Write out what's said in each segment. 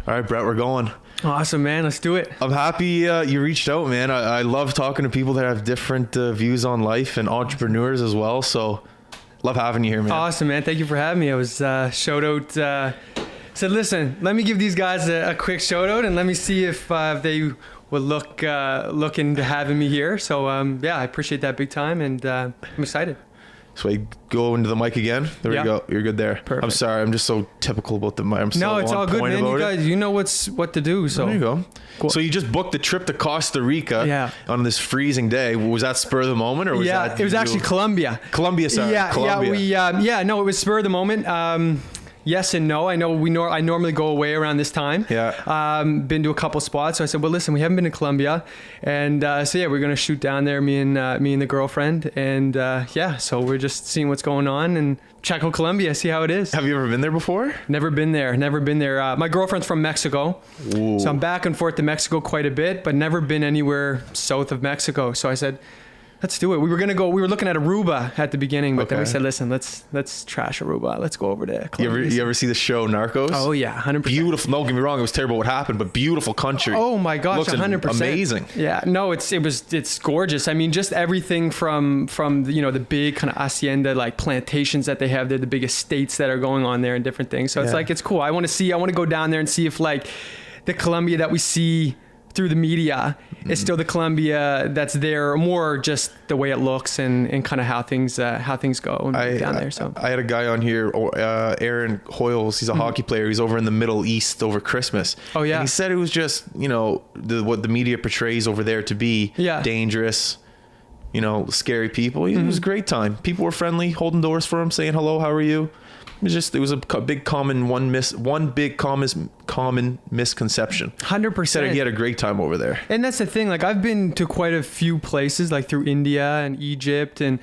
All right, Brett, we're going. Awesome, man. Let's do it. I'm happy you reached out, man. I love talking to people that have different views on life and entrepreneurs as well. So love having you here, man. Awesome, man. Thank you for having me. I was shout out. Said, listen, let me give these guys a quick shout out and let me see if they would look into having me here. So yeah, I appreciate that big time, and I'm excited. So I go into the mic again. There we go. You're good there. Perfect. I'm sorry. I'm just so typical about the mic. I'm so no, it's all good, man. You guys, you know what to do. So there you go. Cool. So you just booked the trip to Costa Rica on this freezing day. Was that spur of the moment, or was that? It was actually Colombia. Colombia, sorry. Yeah, no, it was spur of the moment. Yes and no. I know I normally go away around this time. Yeah. Been to a couple spots. So I said, well, listen, we haven't been to Colombia. And so yeah, we're going to shoot down there, me and the girlfriend. And yeah, so we're just seeing what's going on and check out Colombia, see how it is. Have you ever been there before? Never been there. My girlfriend's from Mexico. Ooh. So I'm back and forth to Mexico quite a bit, but never been anywhere south of Mexico. So I said, let's do it. We were looking at Aruba at the beginning, but then we said, listen, let's trash Aruba. Let's go over to Colombia. You ever see the show Narcos? Oh yeah, 100%. Beautiful. Don't get me wrong, it was terrible what happened, but beautiful country. Oh my gosh, looks 100%. Amazing. Yeah, no, it's gorgeous. I mean, just everything from the big kind of hacienda like plantations that they have there, the big estates that are going on there and different things. So it's cool. I want to go down there and see if like the Colombia that we see through the media is still the Colombia that's there, more just the way it looks and kind of how things go down there. So I had a guy on here, Aaron Hoyles. He's a hockey player. He's over in the Middle East over Christmas. Oh yeah. And he said it was just what the media portrays over there to be dangerous, scary people. It was a great time. People were friendly, holding doors for him, saying hello, how are you? It was a big common common misconception. 100%. Said he had a great time over there. And that's the thing. Like I've been to quite a few places, like through India and Egypt, and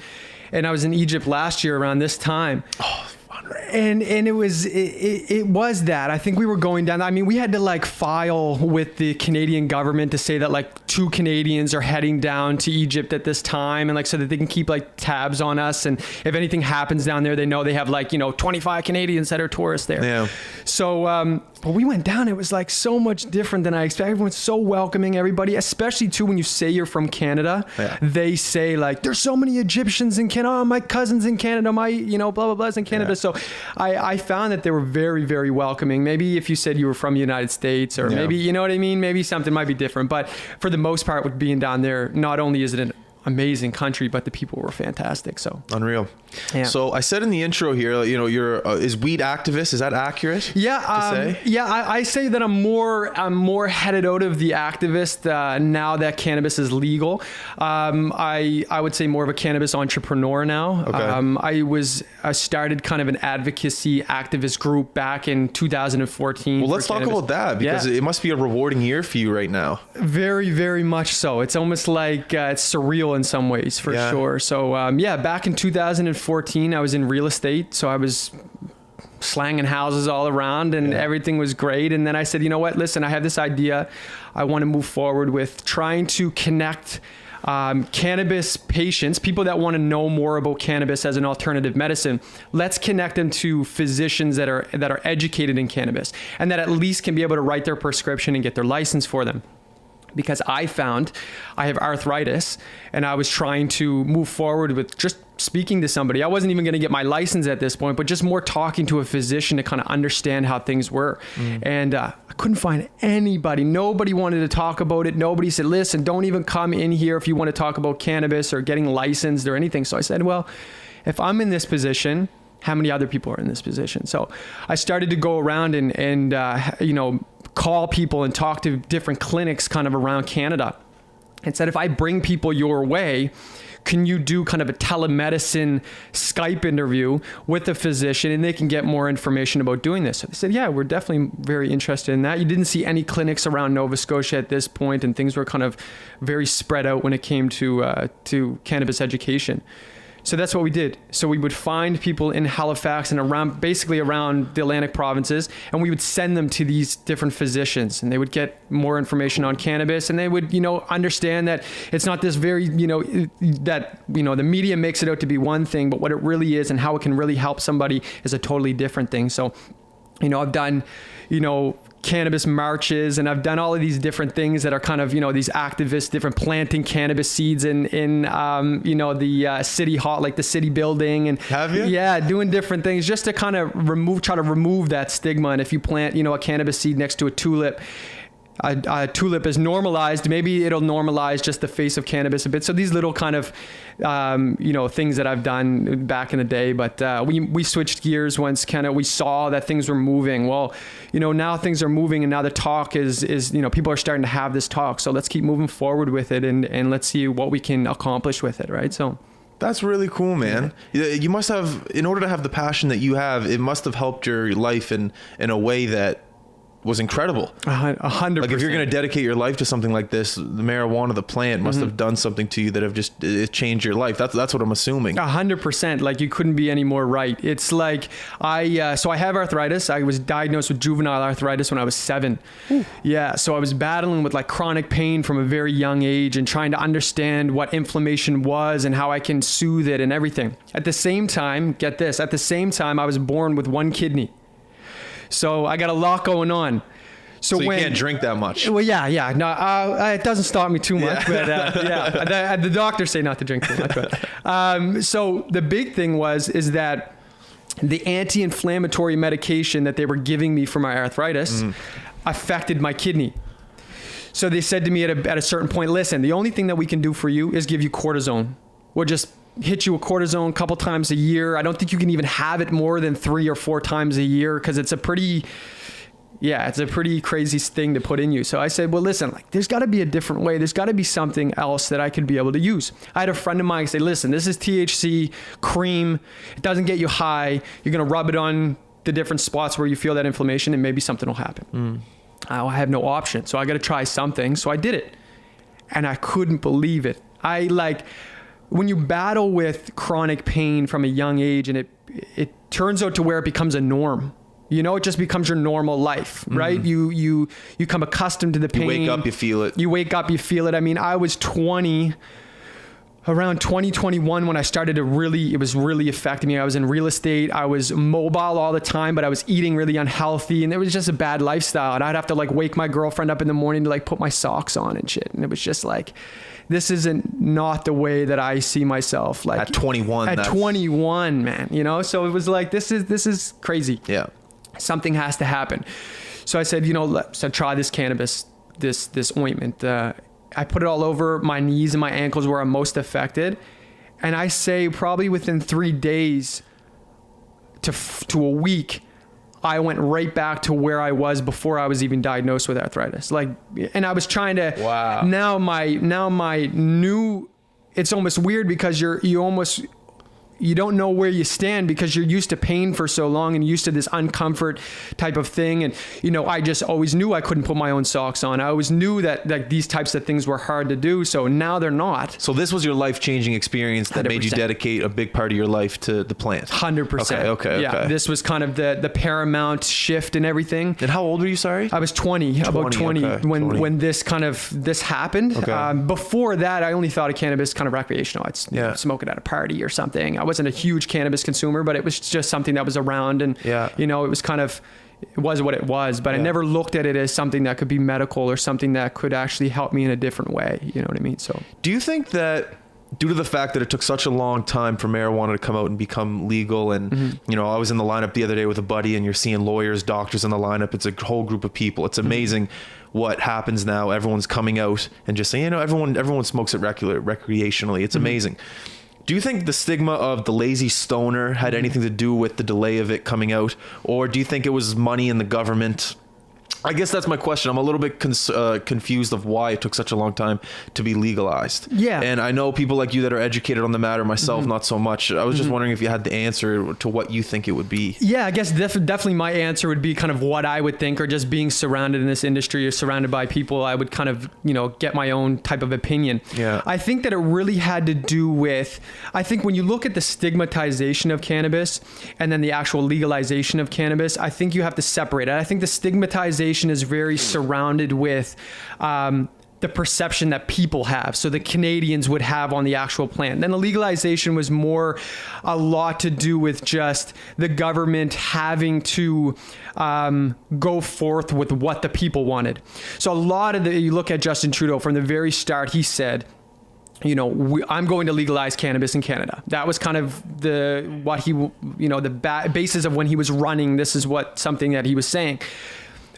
I was in Egypt last year around this time. Oh, fun. And it was that. I think we were going down. I mean, we had to like file with the Canadian government to say that like 2 Canadians are heading down to Egypt at this time, and like so that they can keep like tabs on us, and if anything happens down there, they know they have like 25 Canadians that are tourists there. Yeah. So but we went down. It was like so much different than I expected. Everyone's so welcoming, everybody, especially too when you say you're from Canada. Yeah. They say like, there's so many Egyptians in Canada. Oh, my cousin's in Canada. My blah blah blah's in Canada. Yeah. So I found that they were very, very welcoming. Maybe if you said you were from the United States, or maybe, you know what I mean? Maybe something might be different. But for the most part, with being down there, not only is it an amazing country, but the people were fantastic. So unreal. Yeah. So I said in the intro here, you're is weed activist. Is that accurate? Yeah. I say that I'm more headed out of the activist now that cannabis is legal. I would say more of a cannabis entrepreneur now. Okay. I started kind of an advocacy activist group back in 2014. Well, let's talk about that, because it must be a rewarding year for you right now. Very, very much so. It's almost like it's surreal in some ways, for sure. So back in 2014, I was in real estate. So I was slanging houses all around, and everything was great. And then I said, you know what, listen, I have this idea. I want to move forward with trying to connect cannabis patients, people that want to know more about cannabis as an alternative medicine. Let's connect them to physicians that are educated in cannabis, and that at least can be able to write their prescription and get their license for them. Because I found I have arthritis, and I was trying to move forward with just speaking to somebody. I wasn't even going to get my license at this point, but just more talking to a physician to kind of understand how things were. And I couldn't find anybody. Nobody wanted to talk about it. Nobody said, listen, don't even come in here if you want to talk about cannabis or getting licensed or anything. So I said, well, if I'm in this position, how many other people are in this position? So I started to go around and call people and talk to different clinics kind of around Canada, and said, if I bring people your way, can you do kind of a telemedicine Skype interview with a physician, and they can get more information about doing this? So they said, yeah, we're definitely very interested in that. You didn't see any clinics around Nova Scotia at this point, and things were kind of very spread out when it came to cannabis education. So that's what we did. So we would find people in Halifax and basically around the Atlantic provinces, and we would send them to these different physicians, and they would get more information on cannabis, and they would, understand that it's not this very, the media makes it out to be one thing, but what it really is and how it can really help somebody is a totally different thing. So, I've done, cannabis marches, and I've done all of these different things that are kind of, you know, these activists, different planting cannabis seeds in you know, the city hall, like the city building. And have you? Yeah, doing different things just to kind of try to remove that stigma. And if you plant, you know, a cannabis seed next to a tulip, a tulip is normalized. Maybe it'll normalize just the face of cannabis a bit. So these little kind of, you know, things that I've done back in the day. But we switched gears once we saw that things were moving. Well, you know, now things are moving, and now the talk is you know, people are starting to have this talk. So let's keep moving forward with it, and let's see what we can accomplish with it, right? So. That's really cool, man. You must have, in order to have the passion that you have, it must have helped your life in a way that was incredible. 100%. Like if you're going to dedicate your life to something like this, the marijuana, the plant must have done something to you that have just it changed your life. That's what I'm assuming. 100%. Like you couldn't be any more right. It's like so I have arthritis. I was diagnosed with juvenile arthritis when I was 7. Ooh. Yeah. So I was battling with like chronic pain from a very young age and trying to understand what inflammation was and how I can soothe it and everything. At the same time, get this, at the same time, I was born with 1 kidney. So I got a lot going on. So you can't drink that much. Well, yeah. No, it doesn't stop me too much, but yeah, the doctors say not to drink too much. But, so the big thing is that the anti-inflammatory medication that they were giving me for my arthritis affected my kidney. So they said to me at a certain point, listen, the only thing that we can do for you is give you cortisone. We'll just hit you with cortisone a couple times a year. I don't think you can even have it more than 3 or 4 times a year, because it's a pretty crazy thing to put in you. So I said, well, listen, like there's got to be a different way. There's got to be something else that I could be able to use. I had a friend of mine say, listen, this is THC cream. It doesn't get you high. You're going to rub it on the different spots where you feel that inflammation, and maybe something will happen. I have no option. So I got to try something. So I did it, and I couldn't believe it. When you battle with chronic pain from a young age, and it turns out to where it becomes a norm, you know, it just becomes your normal life, right? You become accustomed to the pain. You wake up, you feel it. You wake up, you feel it. I mean, I was 20, around 2021 when I started to it was really affecting me. I was in real estate. I was mobile all the time, but I was eating really unhealthy, and it was just a bad lifestyle. And I'd have to like wake my girlfriend up in the morning to like put my socks on and shit. And it was just like, this isn't not the way that I see myself. Like at 21. At 21, man, you know? So it was like, this is crazy. Yeah. Something has to happen. So I said, you know, let's try this cannabis, this ointment. I put it all over my knees and my ankles where I'm most affected. And I say probably within 3 days to a week, I went right back to where I was before I was even diagnosed with arthritis. Like, and I was trying to, wow. Now my new, it's almost weird because you don't know where you stand because you're used to pain for so long and used to this uncomfort type of thing. And, you know, I just always knew I couldn't put my own socks on. I always knew that like these types of things were hard to do. So now they're not. So this was your life-changing experience that 100%. Made you dedicate a big part of your life to the plant. 100%. Okay. Yeah. This was kind of the paramount shift and everything. And how old were you, sorry? I was 20, about 20 okay. when this happened. Okay. Before that, I only thought of cannabis kind of recreational. I'd smoke it at a party or something. I wasn't a huge cannabis consumer, but it was just something that was around, and you know, it was what it was, but I never looked at it as something that could be medical or something that could actually help me in a different way. You know what I mean? So do you think that due to the fact that it took such a long time for marijuana to come out and become legal, and you know, I was in the lineup the other day with a buddy, and you're seeing lawyers, doctors in the lineup. It's a whole group of people. It's amazing what happens now. Everyone's coming out and just saying, you know, everyone smokes it recreationally. It's amazing. Do you think the stigma of the lazy stoner had anything to do with the delay of it coming out? Or do you think it was money in the government? I guess that's my question. I'm a little bit confused of why it took such a long time to be legalized. Yeah. And I know people like you that are educated on the matter, myself, not so much. I was just wondering if you had the answer to what you think it would be. Yeah, I guess definitely my answer would be kind of what I would think, or just being surrounded in this industry or surrounded by people, I would kind of, you know, get my own type of opinion. Yeah. I think that it really had to do with, I think when you look at the stigmatization of cannabis and then the actual legalization of cannabis, I think you have to separate it. I think the stigmatization is very surrounded with the perception that people have, so the Canadians would have on the actual plant. Then the legalization was more a lot to do with just the government having to go forth with what the people wanted. So a lot of you look at Justin Trudeau from the very start, he said, I'm going to legalize cannabis in Canada. That was kind of the basis of when he was running. This is something that he was saying.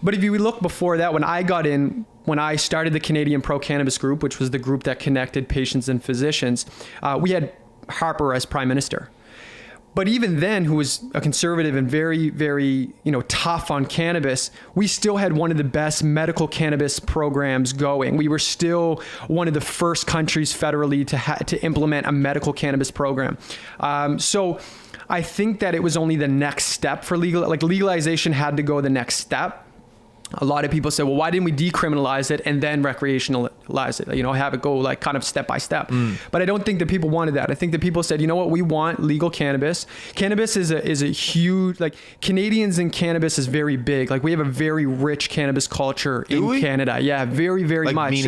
But if you look before that, when I started the Canadian Pro-Cannabis Group, which was the group that connected patients and physicians, we had Harper as Prime Minister. But even then, who was a conservative and very, very, tough on cannabis, we still had one of the best medical cannabis programs going. We were still one of the first countries federally to implement a medical cannabis program. So I think that it was only the next step for legalization had to go the next step. A lot of people say, well, why didn't we decriminalize it and then recreationalize it? Have it go kind of step by step. But I don't think that people wanted that. I think that people said, you know what, we want legal cannabis. Cannabis is a huge, Canadians and cannabis is very big. We have a very rich cannabis culture in Canada. Yeah, very, very much. Meaning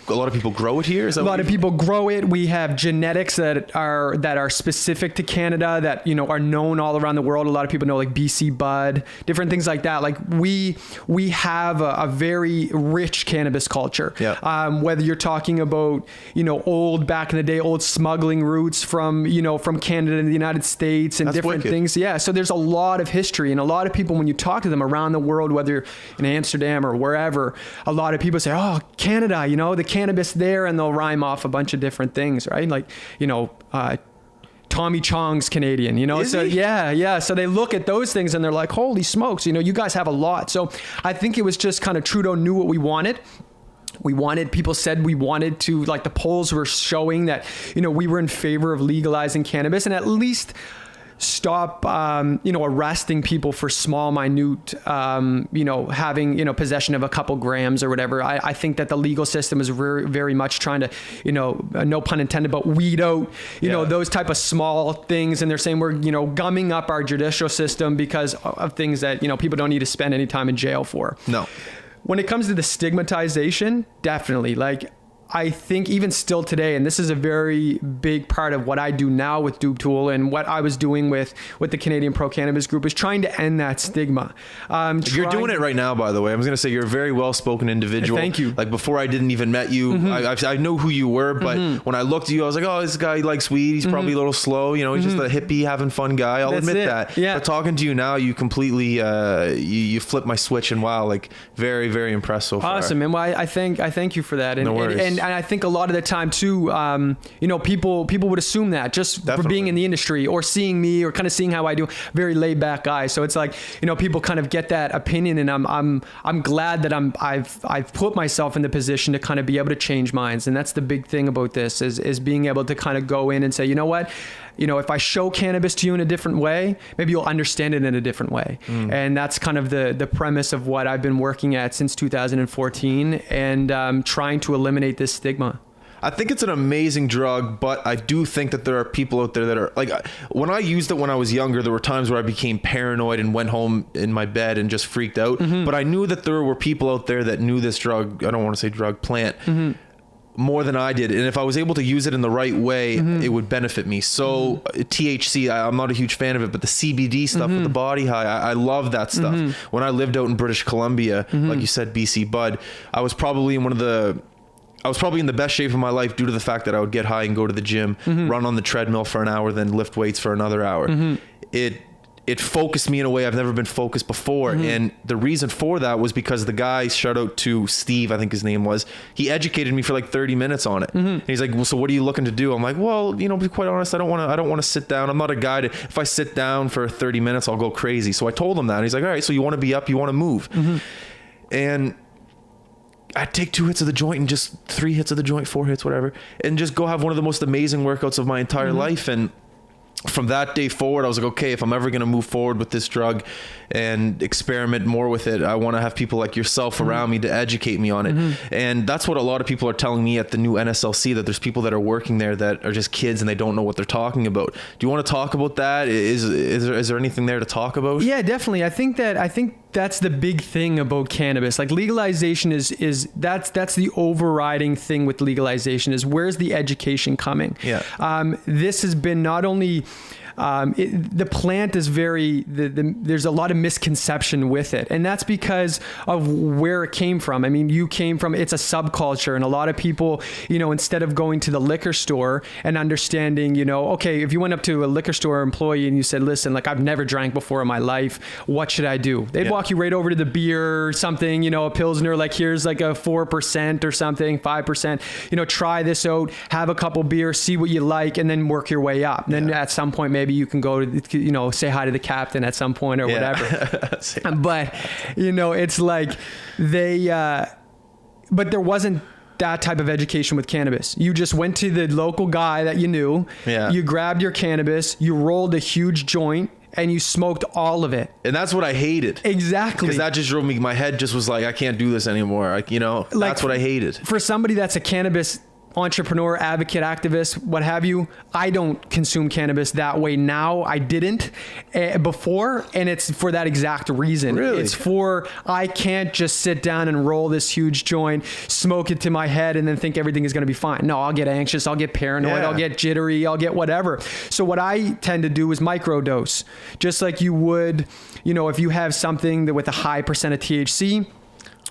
a lot of people grow it here? A lot of people grow it. We have genetics that are specific to Canada that, are known all around the world. A lot of people know BC Bud, different things like that. We have a very rich cannabis culture. Yeah. Whether you're talking about, back in the day, old smuggling routes from Canada and the United States and different things. Yeah. So there's a lot of history, and a lot of people, when you talk to them around the world, whether in Amsterdam or wherever, a lot of people say, oh, Canada, the cannabis there, and they'll rhyme off a bunch of different things, right? Tommy Chong's Canadian, so yeah. So they look at those things and they're like, holy smokes, you guys have a lot. So I think it was just kind of Trudeau knew what we wanted. People said we wanted to, the polls were showing that, we were in favor of legalizing cannabis and at least stop, arresting people for small, minute, having, possession of a couple grams or whatever. I think that the legal system is very, very much trying to, no pun intended, but weed out, those type of small things. And they're saying we're, gumming up our judicial system because of things that, people don't need to spend any time in jail for. No. When it comes to the stigmatization, definitely. I think even still today, and this is a very big part of what I do now with Doob Tool and what I was doing with the Canadian Pro-Cannabis Group, is trying to end that stigma. You're doing it right now, by the way. I was going to say you're a very well-spoken individual. Thank you. Before I didn't even met you, I know who you were, but when I looked at you, I was like, oh, this guy likes weed. He's probably a little slow. He's just a hippie, having fun guy. I'll admit that. Yeah. But talking to you now, you completely, you flip my switch, and wow, very, very impressed so far. Awesome, man. Well, I thank you for that. No worries. And I think a lot of the time too, people would assume that just for being in the industry or seeing me or kind of seeing how I do, very laid back guy. So it's people kind of get that opinion, and I'm glad that I've put myself in the position to kind of be able to change minds. And that's the big thing about this is being able to kind of go in and say, you know what, if I show cannabis to you in a different way, maybe you'll understand it in a different way. And that's kind of the premise of what I've been working at since 2014 and trying to eliminate this stigma. I think it's an amazing drug, but I do think that there are people out there that are when I used it when I was younger, there were times where I became paranoid and went home in my bed and just freaked out. But I knew that there were people out there that knew this drug, I don't want to say drug, plant, more than I did. And if I was able to use it in the right way, it would benefit me. So THC, I'm not a huge fan of it, but the CBD stuff with the body high, I love that stuff. When I lived out in British Columbia, like you said, BC Bud, I was probably in the best shape of my life due to the fact that I would get high and go to the gym, run on the treadmill for an hour, then lift weights for another hour. It focused me in a way I've never been focused before. And the reason for that was because the guy, shout out to Steve, I think his name was, he educated me for 30 minutes on it. And he's like, well, so what are you looking to do? I'm like, well, to be quite honest, I don't want to sit down. I'm not a guy if I sit down for 30 minutes, I'll go crazy. So I told him that, and he's like, all right, so you want to be up, you want to move. And I'd take 2 hits of the joint and just 3 hits of the joint, 4 hits, whatever, and just go have one of the most amazing workouts of my entire life. And from that day forward, I was like, okay, if I'm ever going to move forward with this drug and experiment more with it, I want to have people like yourself around me to educate me on it. And that's what a lot of people are telling me at the new NSLC, that there's people that are working there that are just kids and they don't know what they're talking about. Do you want to talk about that? Is there anything there to talk about? Yeah, definitely. I think that's the big thing about cannabis. Like legalization is that's the overriding thing with legalization is where's the education coming? Yeah. This has been not only the plant is there's a lot of misconception with it. And that's because of where it came from. I mean, it's a subculture, and a lot of people, instead of going to the liquor store and understanding, okay, if you went up to a liquor store employee and you said, listen, like I've never drank before in my life, what should I do? They'd walk you right over to the beer or something, a Pilsner, like here's like a 4% or something, 5%, try this out, have a couple beers, see what you like, and then work your way up. And then at some point, maybe you can go to, say hi to the captain at some point or whatever. But, it's like but there wasn't that type of education with cannabis. You just went to the local guy that you knew. Yeah. You grabbed your cannabis, you rolled a huge joint, and you smoked all of it. And that's what I hated. Exactly. Because that just drove me, my head just was like, I can't do this anymore. That's what I hated. For somebody that's a cannabis entrepreneur, advocate, activist, what have you, I don't consume cannabis that way now. I didn't before, and it's for that exact reason. Really? It's for, I can't just sit down and roll this huge joint, smoke it to my head, and then think everything is going to be fine. No, I'll get anxious, I'll get paranoid, I'll get jittery, I'll get whatever. So what I tend to do is microdose, just like you would, if you have something that with a high percent of THC,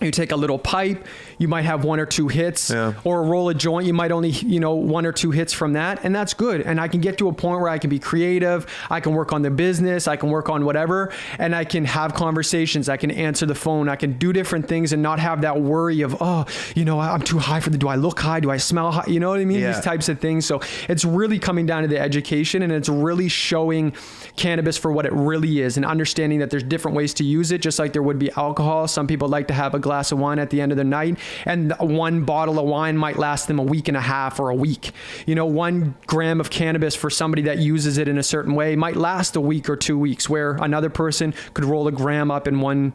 you take a little pipe, you might have 1 or 2 hits, or roll a joint. You might only, 1 or 2 hits from that. And that's good. And I can get to a point where I can be creative. I can work on the business. I can work on whatever. And I can have conversations. I can answer the phone. I can do different things and not have that worry of, I'm too high do I look high? Do I smell high? You know what I mean? These types of things. So it's really coming down to the education, and it's really showing cannabis for what it really is and understanding that there's different ways to use it, just like there would be alcohol. Some people like to have a glass of wine at the end of the night, and 1 bottle of wine might last them a week and a half or a week. 1 gram of cannabis for somebody that uses it in a certain way might last a week or 2 weeks, where another person could roll a gram up in one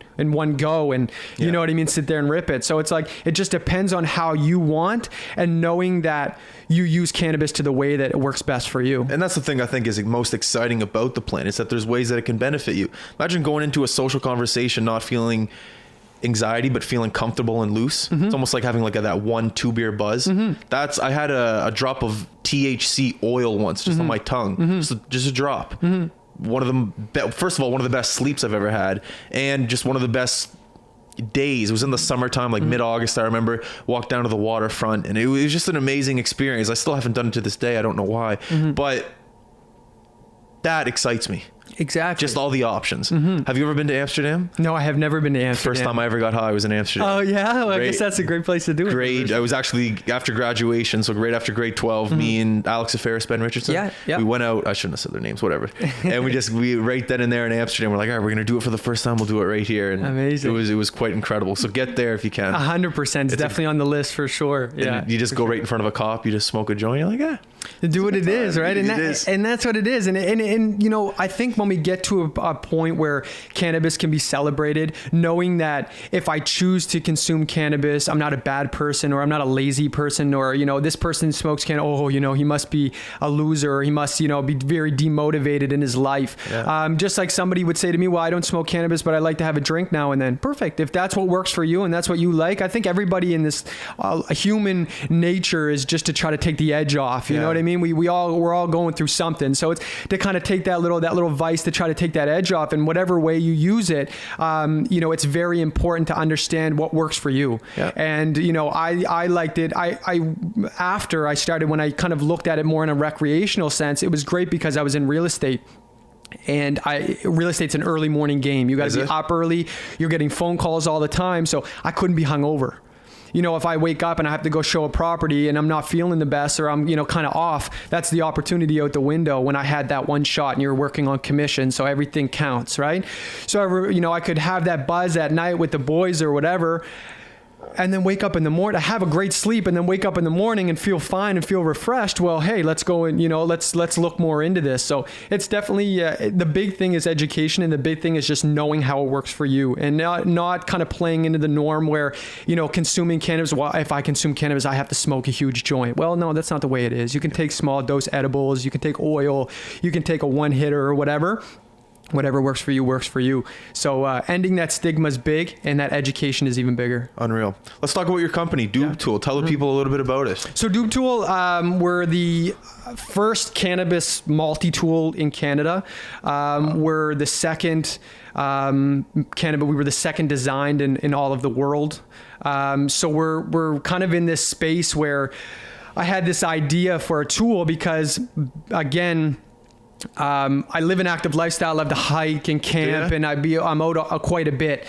go and you know what I mean, sit there and rip it. So it's like, it just depends on how you want, and knowing that you use cannabis to the way that it works best for you. And that's the thing I think is most exciting about the plant, is that there's ways that it can benefit you. Imagine going into a social conversation not feeling anxiety but feeling comfortable and loose. It's almost like having like that 1-2 beer buzz. I had a drop of THC oil once just on my tongue, just a drop. One of them, first of all, one of the best sleeps I've ever had, and just one of the best days. It was in the summertime, like mid-August. I remember, walked down to the waterfront, and it was just an amazing experience. I still haven't done it to this day. I don't know why, but that excites me. Exactly. Just all the options. Have you ever been to Amsterdam? No, I have never been to Amsterdam. First time I ever got high was in Amsterdam. Oh yeah? Well, I guess that's a great place to do it. I was actually after graduation, so right after grade 12, me and Alex Ferris, Ben Richardson, we went out. I shouldn't have said their names, whatever. And we right then and there in Amsterdam, we're like, all right, we're going to do it for the first time. We'll do it right here. And amazing. It was quite incredible. So get there if you can. 100%. It's definitely on the list for sure. Yeah. You just go right in front of a cop, you just smoke a joint. You're like, do what it is, right? And that's what it is. And I think when we get to a point where cannabis can be celebrated, knowing that if I choose to consume cannabis, I'm not a bad person, or I'm not a lazy person, or, this person smokes cannabis, he must be a loser, or he must, be very demotivated in his life. Just like somebody would say to me, well, I don't smoke cannabis, but I like to have a drink now and then. Perfect. If that's what works for you and that's what you like, I think everybody in this human nature is just to try to take the edge off. You know what I mean? We're all going through something. So it's to kind of take that little vice to try to take that edge off, in whatever way you use it. It's very important to understand what works for you. And I liked it. After I started, when I kind of looked at it more in a recreational sense, it was great because I was in real estate. And real estate's an early morning game. You got to be up early. You're getting phone calls all the time. So I couldn't be hungover. If I wake up and I have to go show a property and I'm not feeling the best, or I'm, kind of off, that's the opportunity out the window when I had that one shot and you're working on commission. So everything counts, right? So, I could have that buzz at night with the boys or whatever, and then wake up in the morning, to have a great sleep, and then wake up in the morning and feel fine and feel refreshed. Well, hey, let's go and, let's look more into this. So it's definitely, the big thing is education, and the big thing is just knowing how it works for you, and not kind of playing into the norm where, consuming cannabis, well, if I consume cannabis, I have to smoke a huge joint. Well, no, that's not the way it is. You can take small dose edibles, you can take oil, you can take a one hitter or whatever. whatever works for you works for you. So ending that stigma is big, and that education is even bigger. Unreal. Let's talk about your company, Doob Tool. Tell the people a little bit about it. So Doob Tool, we're the first cannabis multi-tool in Canada. We're the second we were the second designed in all of the world. So we're kind of in this space where I had this idea for a tool because, again, I live an active lifestyle. I love to hike and camp, and I'm out quite a bit,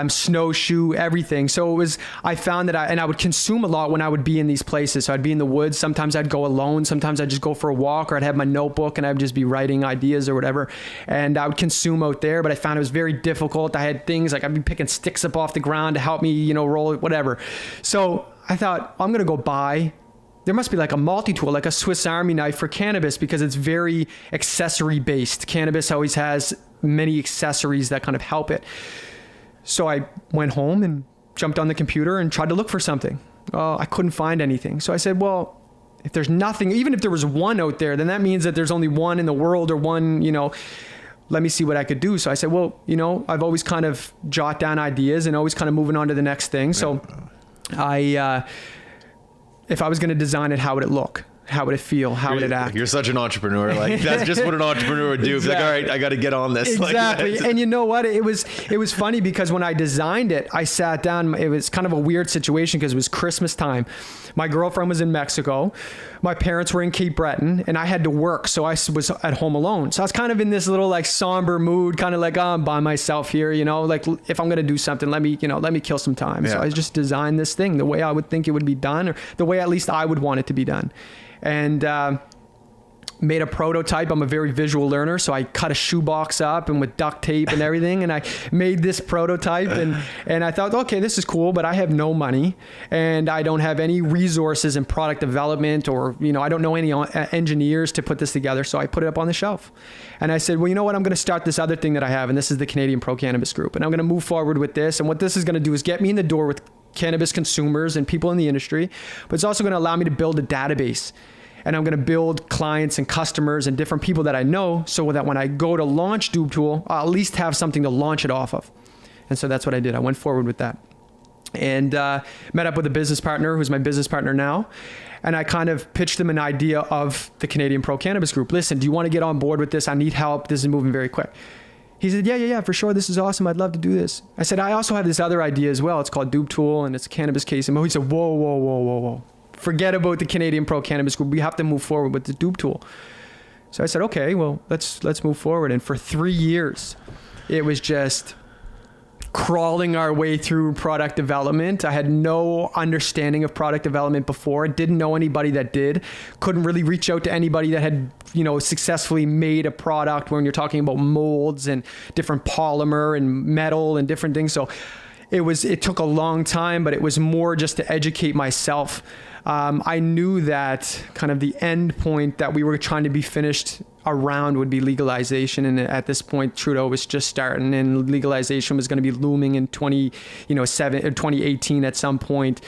snowshoe, everything. So I found that I would consume a lot when I would be in these places. So I'd be in the woods. Sometimes I'd go alone. Sometimes I'd just go for a walk, or I'd have my notebook and I'd just be writing ideas or whatever. And I would consume out there, but I found it was very difficult. I had things like I'd be picking sticks up off the ground to help me, roll it, whatever. So I thought, I'm going to go buy. There must be like a multi-tool, like a Swiss Army knife for cannabis, because it's very accessory based. Cannabis always has many accessories that kind of help it. So I went home and jumped on the computer and tried to look for something. I couldn't find anything. So I said, well, if there's nothing, even if there was one out there, then that means that there's only one in the world, or one, let me see what I could do. So I said, well, I've always kind of jot down ideas and always kind of moving on to the next thing. So if I was going to design it, how would it look? How would it feel? How would it act? You're such an entrepreneur. Like, that's just what an entrepreneur would do. Exactly. Like, all right, I got to get on this. Exactly. And you know what? It was funny because when I designed it, I sat down. It was kind of a weird situation because it was Christmas time. My girlfriend was in Mexico. My parents were in Cape Breton, and I had to work. So I was at home alone. So I was kind of in this little like somber mood, kind of like, oh, I'm by myself here, like if I'm going to do something, let me kill some time. Yeah. So I just designed this thing the way I would think it would be done, or the way at least I would want it to be done. And made a prototype. I'm a very visual learner, so I cut a shoebox up and with duct tape and everything, and I made this prototype, and I thought, okay, this is cool, but I have no money, and I don't have any resources in product development, or I don't know any engineers to put this together, so I put it up on the shelf. And I said, well, you know what, I'm going to start this other thing that I have, and this is the Canadian Pro Cannabis Group, and I'm going to move forward with this, and what this is going to do is get me in the door with cannabis consumers and people in the industry, but it's also going to allow me to build a database. And I'm going to build clients and customers and different people that I know, so that when I go to launch Doob Tool, I'll at least have something to launch it off of. And so that's what I did. I went forward with that. And met up with a business partner who's my business partner now. And I kind of pitched him an idea of the Canadian Pro Cannabis Group. Listen, do you want to get on board with this? I need help. This is moving very quick. He said, yeah, for sure. This is awesome. I'd love to do this. I said, I also have this other idea as well. It's called Doob Tool, and it's a cannabis case. And he said, whoa. Forget about the Canadian Pro Cannabis Group. We have to move forward with the Doob Tool. So I said, okay, well, let's move forward. And for 3 years, it was just crawling our way through product development. I had no understanding of product development before. Didn't know anybody that did. Couldn't really reach out to anybody that had, successfully made a product when you're talking about molds and different polymer and metal and different things. So it took a long time, but it was more just to educate myself. I knew that kind of the end point that we were trying to be finished around would be legalization. And at this point, Trudeau was just starting, and legalization was going to be looming in 2018 at some point.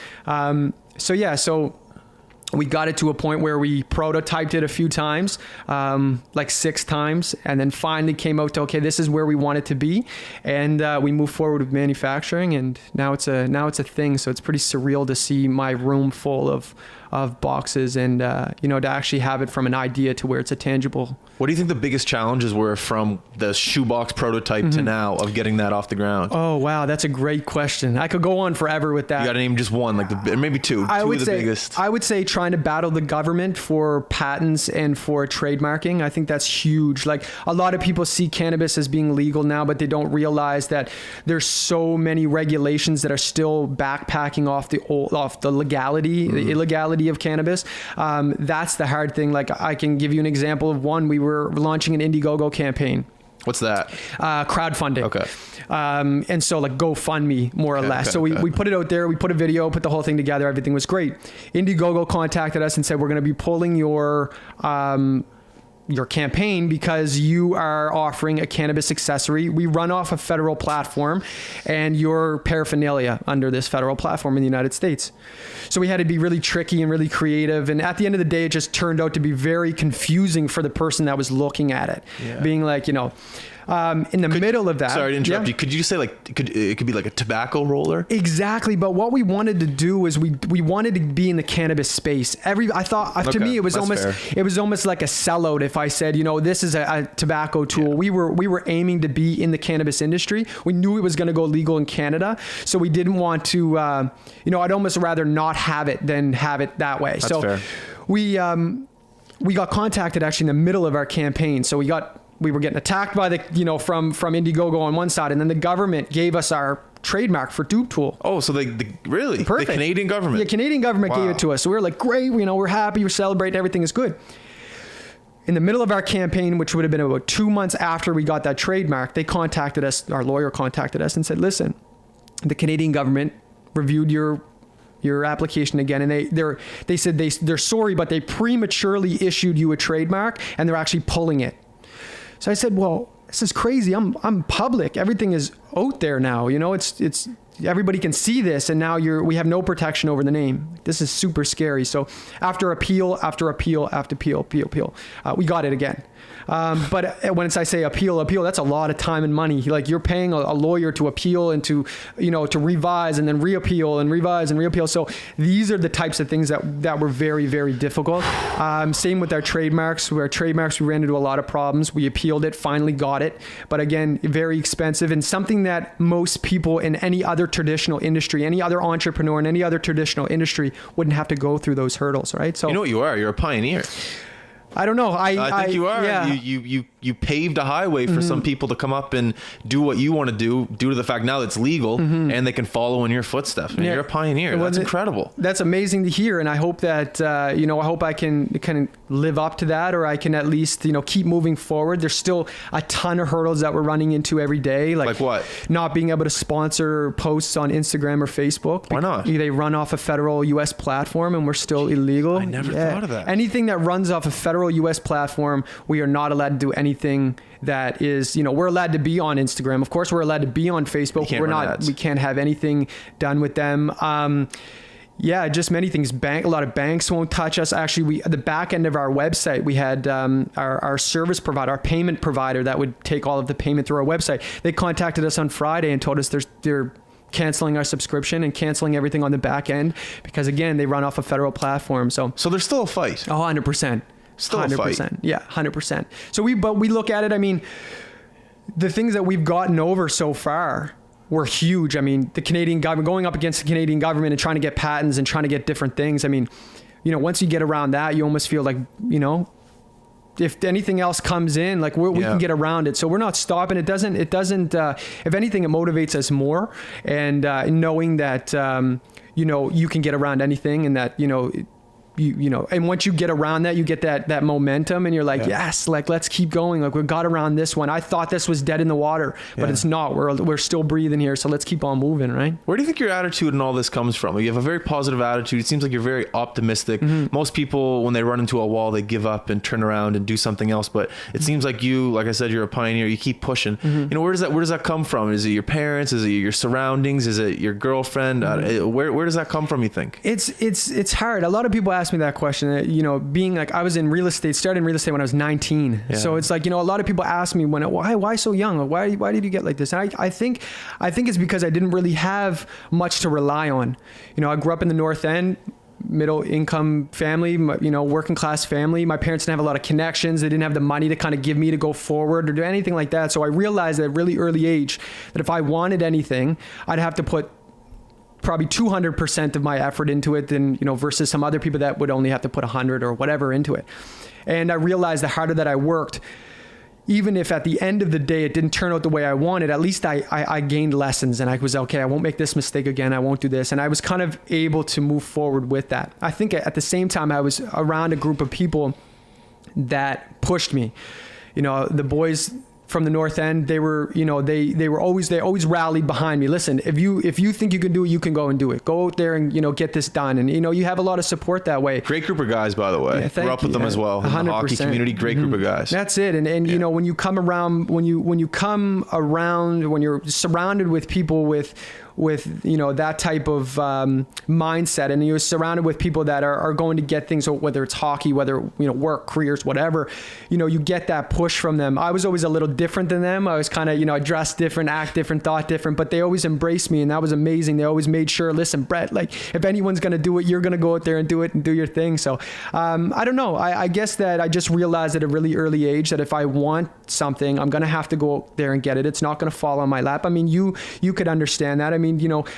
So we got it to a point where we prototyped it a few times, like 6 times, and then finally came out to, okay, this is where we want it to be. And we moved forward with manufacturing, and now it's a thing. So it's pretty surreal to see my room full of boxes, and to actually have it from an idea to where it's a tangible. What do you think the biggest challenges were from the shoebox prototype to now of getting that off the ground? Oh, wow. That's a great question. I could go on forever with that. You got to name just one, maybe two. Two of the biggest. I would say trying to battle the government for patents and for trademarking. I think that's huge. Like, a lot of people see cannabis as being legal now, but they don't realize that there's so many regulations that are still backpacking off the legality, the illegality of cannabis. That's the hard thing. Like, I can give you an example of one. We were launching an Indiegogo campaign. What's that? Crowdfunding. Okay. And so like GoFundMe, more or less. So we put it out there, we put a video, put the whole thing together. Everything was great. Indiegogo contacted us and said, we're going to be pulling your campaign because you are offering a cannabis accessory. We run off a federal platform, and your paraphernalia under this federal platform in the United States. So we had to be really tricky and really creative. And at the end of the day, it just turned out to be very confusing for the person that was looking at it. Yeah. Being like, In the middle of that. Sorry to interrupt you. Could you say like, it could be like a tobacco roller? Exactly. But what we wanted to do is we wanted to be in the cannabis space. I thought to me, it was almost like a sellout if I said, this is a tobacco tool. Yeah. We were aiming to be in the cannabis industry. We knew it was going to go legal in Canada. So we didn't want to, I'd almost rather not have it than have it that way. That's fair. We got contacted actually in the middle of our campaign. So we were getting attacked by from Indiegogo on one side, and then the government gave us our trademark for Dupe Tool. Oh, so really? Perfect. The Canadian government? The Canadian government gave it to us. So we were like, great, we're happy, we're celebrating, everything is good. In the middle of our campaign, which would have been about 2 months after we got that trademark, they contacted us, our lawyer contacted us and said, listen, the Canadian government reviewed your application again, and they said they're sorry, but they prematurely issued you a trademark and they're actually pulling it. So I said, well, this is crazy. I'm public. Everything is out there now. It's everybody can see this, and now we have no protection over the name. This is super scary. So after appeal, we got it again. But when I say appeal, that's a lot of time and money. Like you're paying a lawyer to appeal and to revise and then reappeal and revise and reappeal. So these are the types of things that were very, very difficult. Same with our trademarks. We ran into a lot of problems. We appealed it, finally got it. But again, very expensive, and something that most people in any other traditional industry, any other entrepreneur in any other traditional industry wouldn't have to go through those hurdles, right? So you know what you are? You're a pioneer. I don't know. I think you are. Yeah. You paved a highway for some people to come up and do what you want to do due to the fact now it's legal and they can follow in your footsteps. You're a pioneer. That's incredible. That's amazing to hear. And I hope that, I hope I can kind of live up to that, or I can at least, keep moving forward. There's still a ton of hurdles that we're running into every day. Like what? Not being able to sponsor posts on Instagram or Facebook. Why not? They run off a federal U.S. platform and we're still illegal. I never thought of that. Anything that runs off a federal U.S. platform, we are not allowed to do anything that is, we're allowed to be on Instagram. Of course, we're allowed to be on Facebook. We can't have anything done with them. Just many things. A lot of banks won't touch us. Actually, at the back end of our website, we had our service provider, our payment provider that would take all of the payment through our website. They contacted us on Friday and told us they're canceling our subscription and canceling everything on the back end because, again, they run off a federal platform. So there's still a fight. Oh, 100%. Still 100%. A fight. Yeah, 100%. So we look at it. I mean, the things that we've gotten over so far were huge. I mean, the Canadian government, going up against the Canadian government and trying to get patents and trying to get different things. I mean, once you get around that, you almost feel like, if anything else comes in, like we can get around it. So we're not stopping. It doesn't, if anything, it motivates us more. And knowing that, you can get around anything, and that, and once you get around that, you get that momentum, and you're like, yes, like, let's keep going. Like, we got around this one. I thought this was dead in the water, but it's not. We're still breathing here. So let's keep on moving. Right. Where do you think your attitude and all this comes from? You have a very positive attitude. It seems like you're very optimistic. Most people, when they run into a wall, they give up and turn around and do something else. But it seems like you, like I said, you're a pioneer. You keep pushing. Where does that come from? Is it your parents? Is it your surroundings? Is it your girlfriend? Where does that come from, you think? It's hard. A lot of people ask me that question, being like, I was in real estate, started in real estate when I was 19. Yeah. So it's like, a lot of people ask me why so young? Why did you get like this? And I think it's because I didn't really have much to rely on. I grew up in the North End, middle income family, working class family. My parents didn't have a lot of connections. They didn't have the money to kind of give me to go forward or do anything like that. So I realized at a really early age that if I wanted anything, I'd have to put probably 200% of my effort into it than, versus some other people that would only have to put 100 or whatever into it. And I realized the harder that I worked, even if at the end of the day it didn't turn out the way I wanted, at least I gained lessons, and I was, okay, I won't make this mistake again. I won't do this. And I was kind of able to move forward with that. I think at the same time, I was around a group of people that pushed me. The boys from the North End, they were, they always rallied behind me. Listen, if you think you can do it, you can go and do it. Go out there and, get this done. And, you have a lot of support that way. Great group of guys, by the way. Yeah, grew up with them as well. 100%. In the hockey community, great group of guys. That's it. And when you come around, when you're surrounded with people with that type of mindset, and you're surrounded with people that are going to get things, whether it's hockey, whether, work, careers, whatever, you get that push from them. I was always a little different than them. I was kind of, I dressed different, act different, thought different, but they always embraced me, and that was amazing. They always made sure, listen, Brett, like, if anyone's going to do it, you're going to go out there and do it and do your thing. So I don't know. I guess that I just realized at a really early age that if I want something, I'm going to have to go out there and get it. It's not going to fall on my lap. I mean, you could understand that. I mean,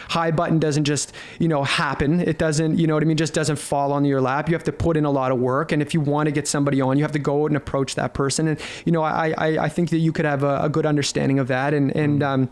high button doesn't just, happen. It doesn't, just doesn't fall on your lap. You have to put in a lot of work. And if you want to get somebody on, you have to go out and approach that person. And, I think that you could have a good understanding of that. And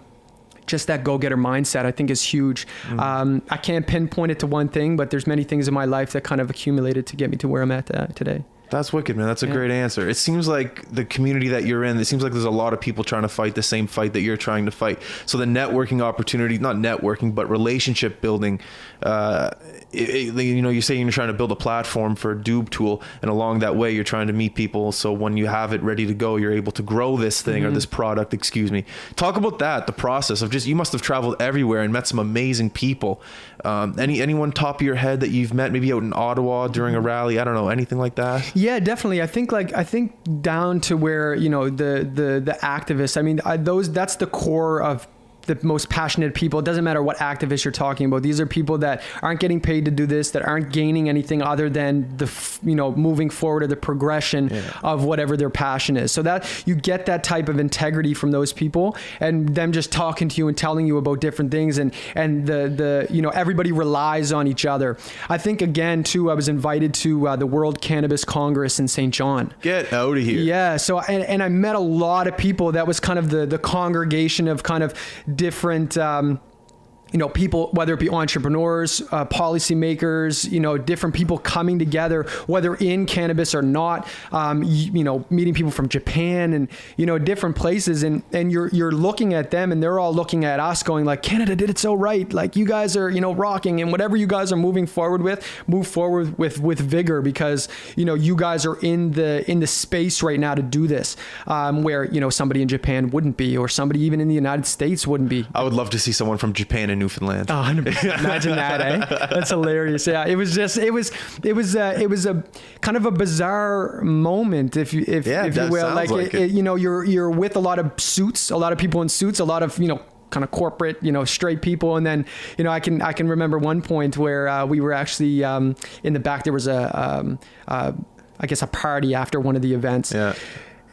just that go-getter mindset, I think, is huge. I can't pinpoint it to one thing, but there's many things in my life that kind of accumulated to get me to where I'm at today. That's wicked, man. That's a great answer. It seems like the community that you're in, it seems like there's a lot of people trying to fight the same fight that you're trying to fight. So the networking opportunity, not networking, but relationship building, you're saying you're trying to build a platform for a Doob tool, and along that way, you're trying to meet people. So when you have it ready to go, you're able to grow this thing or this product, Talk about that, the process of you must have traveled everywhere and met some amazing people. Anyone top of your head that you've met maybe out in Ottawa during a rally? I don't know, anything like that? Yeah, definitely. I think down to where, the activists, I mean, that's the core of the most passionate people. It doesn't matter what activists you're talking about. These are people that aren't getting paid to do this, that aren't gaining anything other than the, moving forward or the progression of whatever their passion is. So that you get that type of integrity from those people, and them just talking to you and telling you about different things, and the everybody relies on each other. I think, again, too, I was invited to the World Cannabis Congress in St. John. Get out of here. Yeah. So, and I met a lot of people. That was kind of the congregation of kind of different people, whether it be entrepreneurs, policymakers, different people coming together, whether in cannabis or not, meeting people from Japan and, different places. And you're looking at them, and they're all looking at us going like, Canada did it so right. Like, you guys are, rocking, and whatever you guys are moving forward with, move forward with vigor, because, you guys are in the space right now to do this, where, somebody in Japan wouldn't be, or somebody even in the United States wouldn't be. I would love to see someone from Japan and Newfoundland. Oh, 100%. Imagine that, eh? That's hilarious. Yeah, it was a kind of a bizarre moment, if you will. Like, you're with a lot of suits, a lot of people in suits, a lot of, kind of corporate, straight people. And then, I can remember one point where we were actually in the back. There was I guess a party after one of the events. Yeah.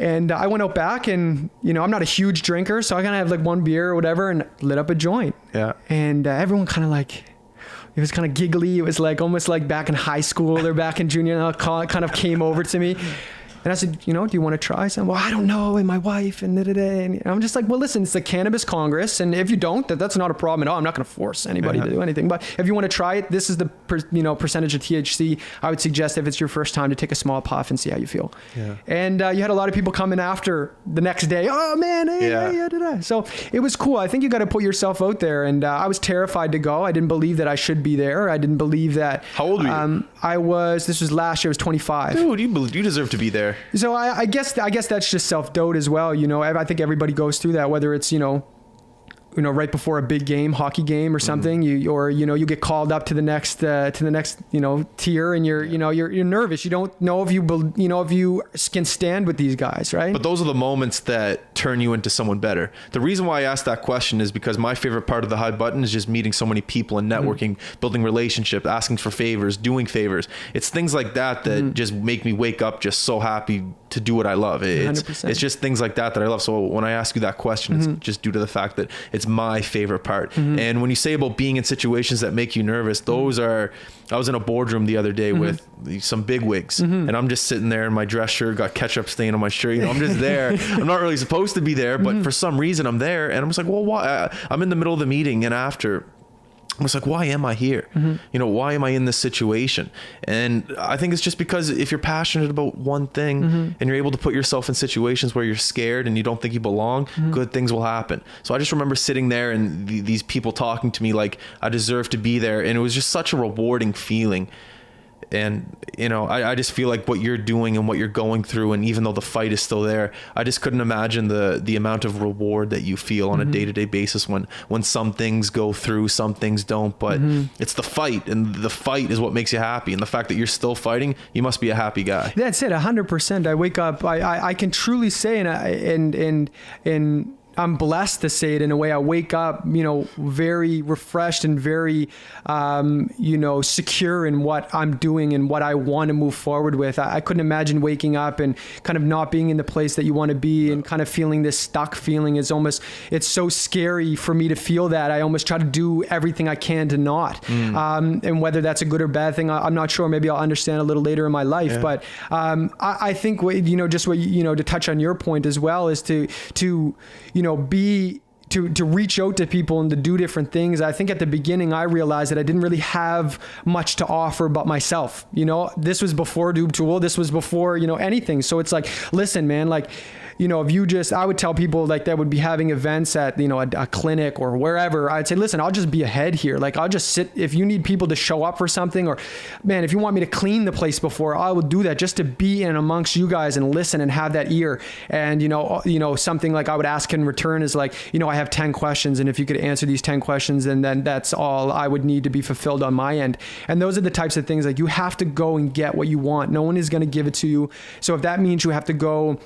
And I went out back, and, I'm not a huge drinker, so I kind of have like one beer or whatever, and lit up a joint. Yeah. And everyone kind of like, it was kind of giggly. It was like almost like back in high school or back in junior, kind of came over to me. And I said, do you want to try some? Well, I don't know. And my wife and da-da-da. And I'm just like, well, listen, it's the Cannabis Congress. And if you don't, that's not a problem at all. I'm not going to force anybody to do anything. But if you want to try it, this is the percentage of THC. I would suggest, if it's your first time, to take a small puff and see how you feel. Yeah. And you had a lot of people coming after the next day. Oh, man. Hey. So it was cool. I think you got to put yourself out there. And I was terrified to go. I didn't believe that I should be there. I didn't believe that. How old were you? This was last year. I was 25. Dude, you deserve to be there. So I guess that's just self-doubt as well. I think everybody goes through that, whether it's, right before a big game, hockey game or something, you get called up to the next tier, and you're nervous. You don't know if you can stand with these guys, right? But those are the moments that turn you into someone better. The reason why I asked that question is because my favorite part of the High Button is just meeting so many people and networking, building relationships, asking for favors, doing favors. It's things like that just make me wake up just so happy to do what I love. It's just things like that I love. So when I ask you that question, it's just due to the fact that it's my favorite part. And when you say about being in situations that make you nervous, I was in a boardroom the other day with some bigwigs, and I'm just sitting there in my dress shirt, got ketchup stain on my shirt. I'm just there. I'm not really supposed to be there, but for some reason I'm there, and I'm just like, well, why? I'm in the middle of the meeting, and after, I was like, why am I here? Why am I in this situation? And I think it's just because if you're passionate about one thing and you're able to put yourself in situations where you're scared and you don't think you belong, good things will happen. So I just remember sitting there and these people talking to me like I deserve to be there. And it was just such a rewarding feeling. And, you know, I just feel like what you're doing and what you're going through, and even though the fight is still there, I just couldn't imagine the amount of reward that you feel on a day-to-day basis when some things go through, some things don't, but it's the fight, and the fight is what makes you happy. And the fact that you're still fighting, you must be a happy guy. That's it. 100%. I wake up, I can truly say, and I'm blessed to say it in a way. I wake up, you know, very refreshed and very, you know, secure in what I'm doing and what I want to move forward with. I couldn't imagine waking up and kind of not being in the place that you want to be and kind of feeling this stuck feeling. It's so scary for me to feel that. I almost try to do everything I can to not. And whether that's a good or bad thing, I'm not sure. Maybe I'll understand a little later in my life. But I think, you know, just what, you know, to touch on your point as well, is to you know, to reach out to people and to do different things. I think at the beginning I realized that I didn't really have much to offer but myself. You know, this was before Doob Tool. This was before, you know, anything. So it's like, listen, man, like, you know, if you just, I would tell people like that would be having events at, you know, a clinic or wherever, I'd say, listen, I'll just be a head here. Like, I'll just sit, if you need people to show up for something, or man, if you want me to clean the place before, I will do that, just to be in amongst you guys and listen and have that ear. And, you know, something like I would ask in return is like, you know, I have 10 questions, and if you could answer these 10 questions, and then that's all I would need to be fulfilled on my end. And those are the types of things, like, you have to go and get what you want. No one is going to give it to you. So if that means you have to go,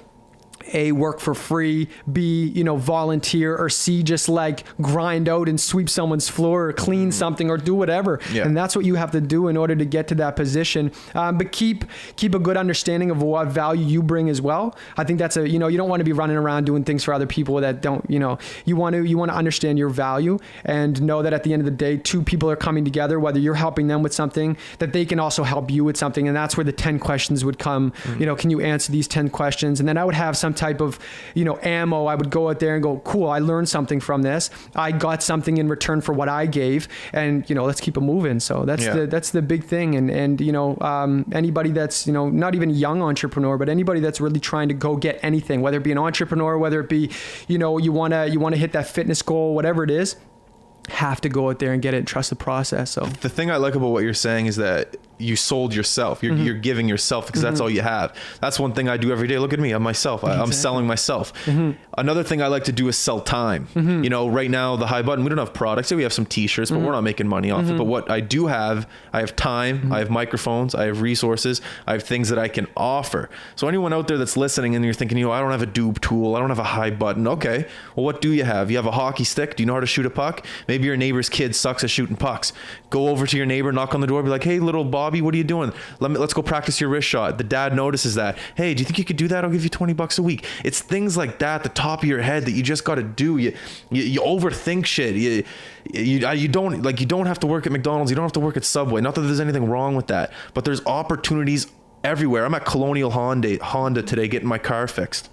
A, work for free, B, you know, volunteer, or C, just like grind out and sweep someone's floor or clean something or do whatever. Yeah. And that's what you have to do in order to get to that position. But keep a good understanding of what value you bring as well. I think that's you know, you don't want to be running around doing things for other people that don't, you know, you want to understand your value and know that at the end of the day, two people are coming together, whether you're helping them with something, that they can also help you with something. And that's where the 10 questions would come. You know, can you answer these 10 questions? And then I would have some type of, you know, ammo. I would go out there and go, cool, I learned something from this. I got something in return for what I gave, and, you know, let's keep it moving. So that's the big thing. And, you know, anybody that's, you know, not even a young entrepreneur, but anybody that's really trying to go get anything, whether it be an entrepreneur, whether it be, you know, you want to hit that fitness goal, whatever it is, have to go out there and get it and trust the process. So the thing I like about what you're saying is that you sold yourself. You're giving yourself, because that's all you have. That's one thing I do every day. Look at me. I'm myself. I'm selling myself. Another thing I like to do is sell time. You know, right now, the High Button, we don't have products. We have some t-shirts, but we're not making money off it. But what I do have, I have time, I have microphones, I have resources, I have things that I can offer. So anyone out there that's listening and you're thinking, you know, I don't have a Doob Tool, I don't have a High Button. Okay, well, what do you have? You have a hockey stick. Do you know how to shoot a puck? Maybe your neighbor's kid sucks at shooting pucks. Go over to your neighbor, knock on the door, be like, hey, little Bobby, what are you doing? Let's go practice your wrist shot. The dad notices that. Hey, do you think you could do that? I'll give you $20 a week. It's things like that at the top of your head that you just got to do. You overthink shit. You don't have to work at McDonald's. You don't have to work at Subway. Not that there's anything wrong with that, but there's opportunities everywhere. I'm at Colonial Honda today getting my car fixed.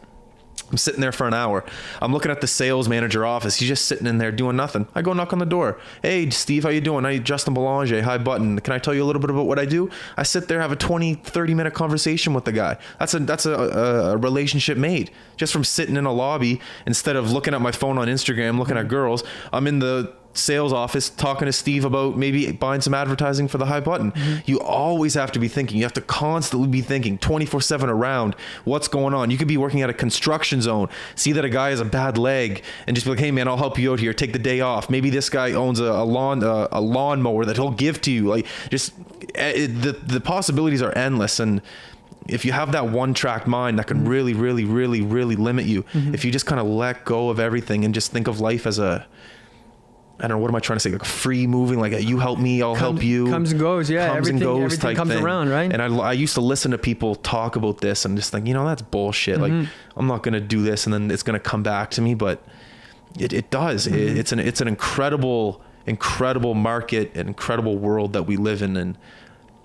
I'm sitting there for an hour. I'm looking at the sales manager office. He's just sitting in there doing nothing. I go knock on the door. Hey, Steve, how you doing? I'm Justin Belanger, High Button. Can I tell you a little bit about what I do? I sit there, have a 20, 30-minute conversation with the guy. That's a relationship made just from sitting in a lobby instead of looking at my phone on Instagram, looking at girls. I'm in the sales office talking to Steve about maybe buying some advertising for the High Button. You always have to be thinking. You have to constantly be thinking 24/7 around what's going on. You could be working at a construction zone, see that a guy has a bad leg, and just be like, hey man, I'll help you out here, take the day off. Maybe this guy owns a lawnmower that he'll give to you. Like, just the possibilities are endless. And if you have that one-track mind, that can really, really, really, really limit you. If you just kind of let go of everything and just think of life as I don't know, what am I trying to say? Like free moving, like you help me, I'll help you. Comes and goes, yeah. Everything comes around, right? And I used to listen to people talk about this and just think, you know, that's bullshit. Like, I'm not going to do this and then it's going to come back to me, but it does. It's an incredible market, an incredible world that we live in. And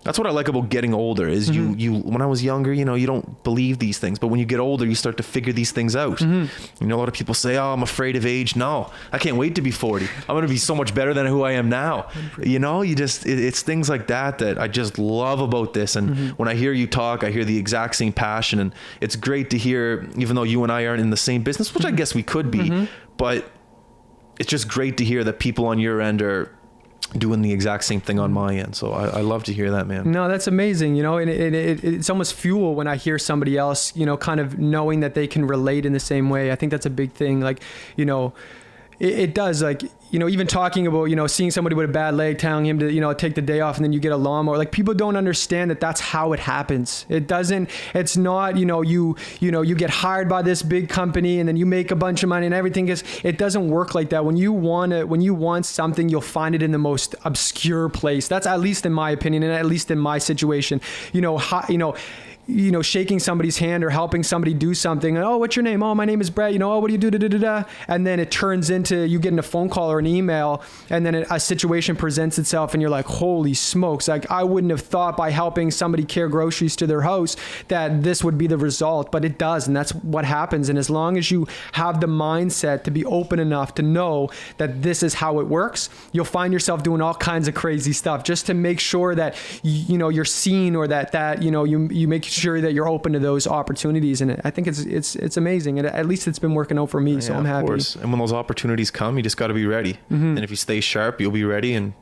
that's what I like about getting older is you when I was younger, you know, you don't believe these things, but when you get older, you start to figure these things out. You know, a lot of people say, oh, I'm afraid of age. No, I can't wait to be 40. I'm going to be so much better than who I am now. You know, it's things like that I just love about this. And when I hear you talk, I hear the exact same passion, and it's great to hear, even though you and I aren't in the same business, which I guess we could be, but it's just great to hear that people on your end are doing the exact same thing on my end. So I love to hear that, man. No, that's amazing. You know, and it's almost fuel when I hear somebody else, you know, kind of knowing that they can relate in the same way. I think that's a big thing. Like, you know, it does, like, you know, even talking about, you know, seeing somebody with a bad leg, telling him to, you know, take the day off and then you get a lawnmower. Like, people don't understand that that's how it happens. It's not, you know, you get hired by this big company and then you make a bunch of money and everything it doesn't work like that. When you want something, you'll find it in the most obscure place. That's at least in my opinion, and at least in my situation, shaking somebody's hand or helping somebody do something. Oh, what's your name? Oh, my name is Brett. You know, oh, what do you do? Da, da, da, da. And then it turns into you getting a phone call or an email, and then a situation presents itself and you're like, holy smokes. Like, I wouldn't have thought by helping somebody carry groceries to their house that this would be the result, but it does. And that's what happens. And as long as you have the mindset to be open enough to know that this is how it works, you'll find yourself doing all kinds of crazy stuff just to make sure that, you know, you're seen, or that, you know, you make sure that you're open to those opportunities. And I think it's amazing. And at least it's been working out for me. So I'm happy. Of course. And when those opportunities come, you just got to be ready. And if you stay sharp, you'll be ready and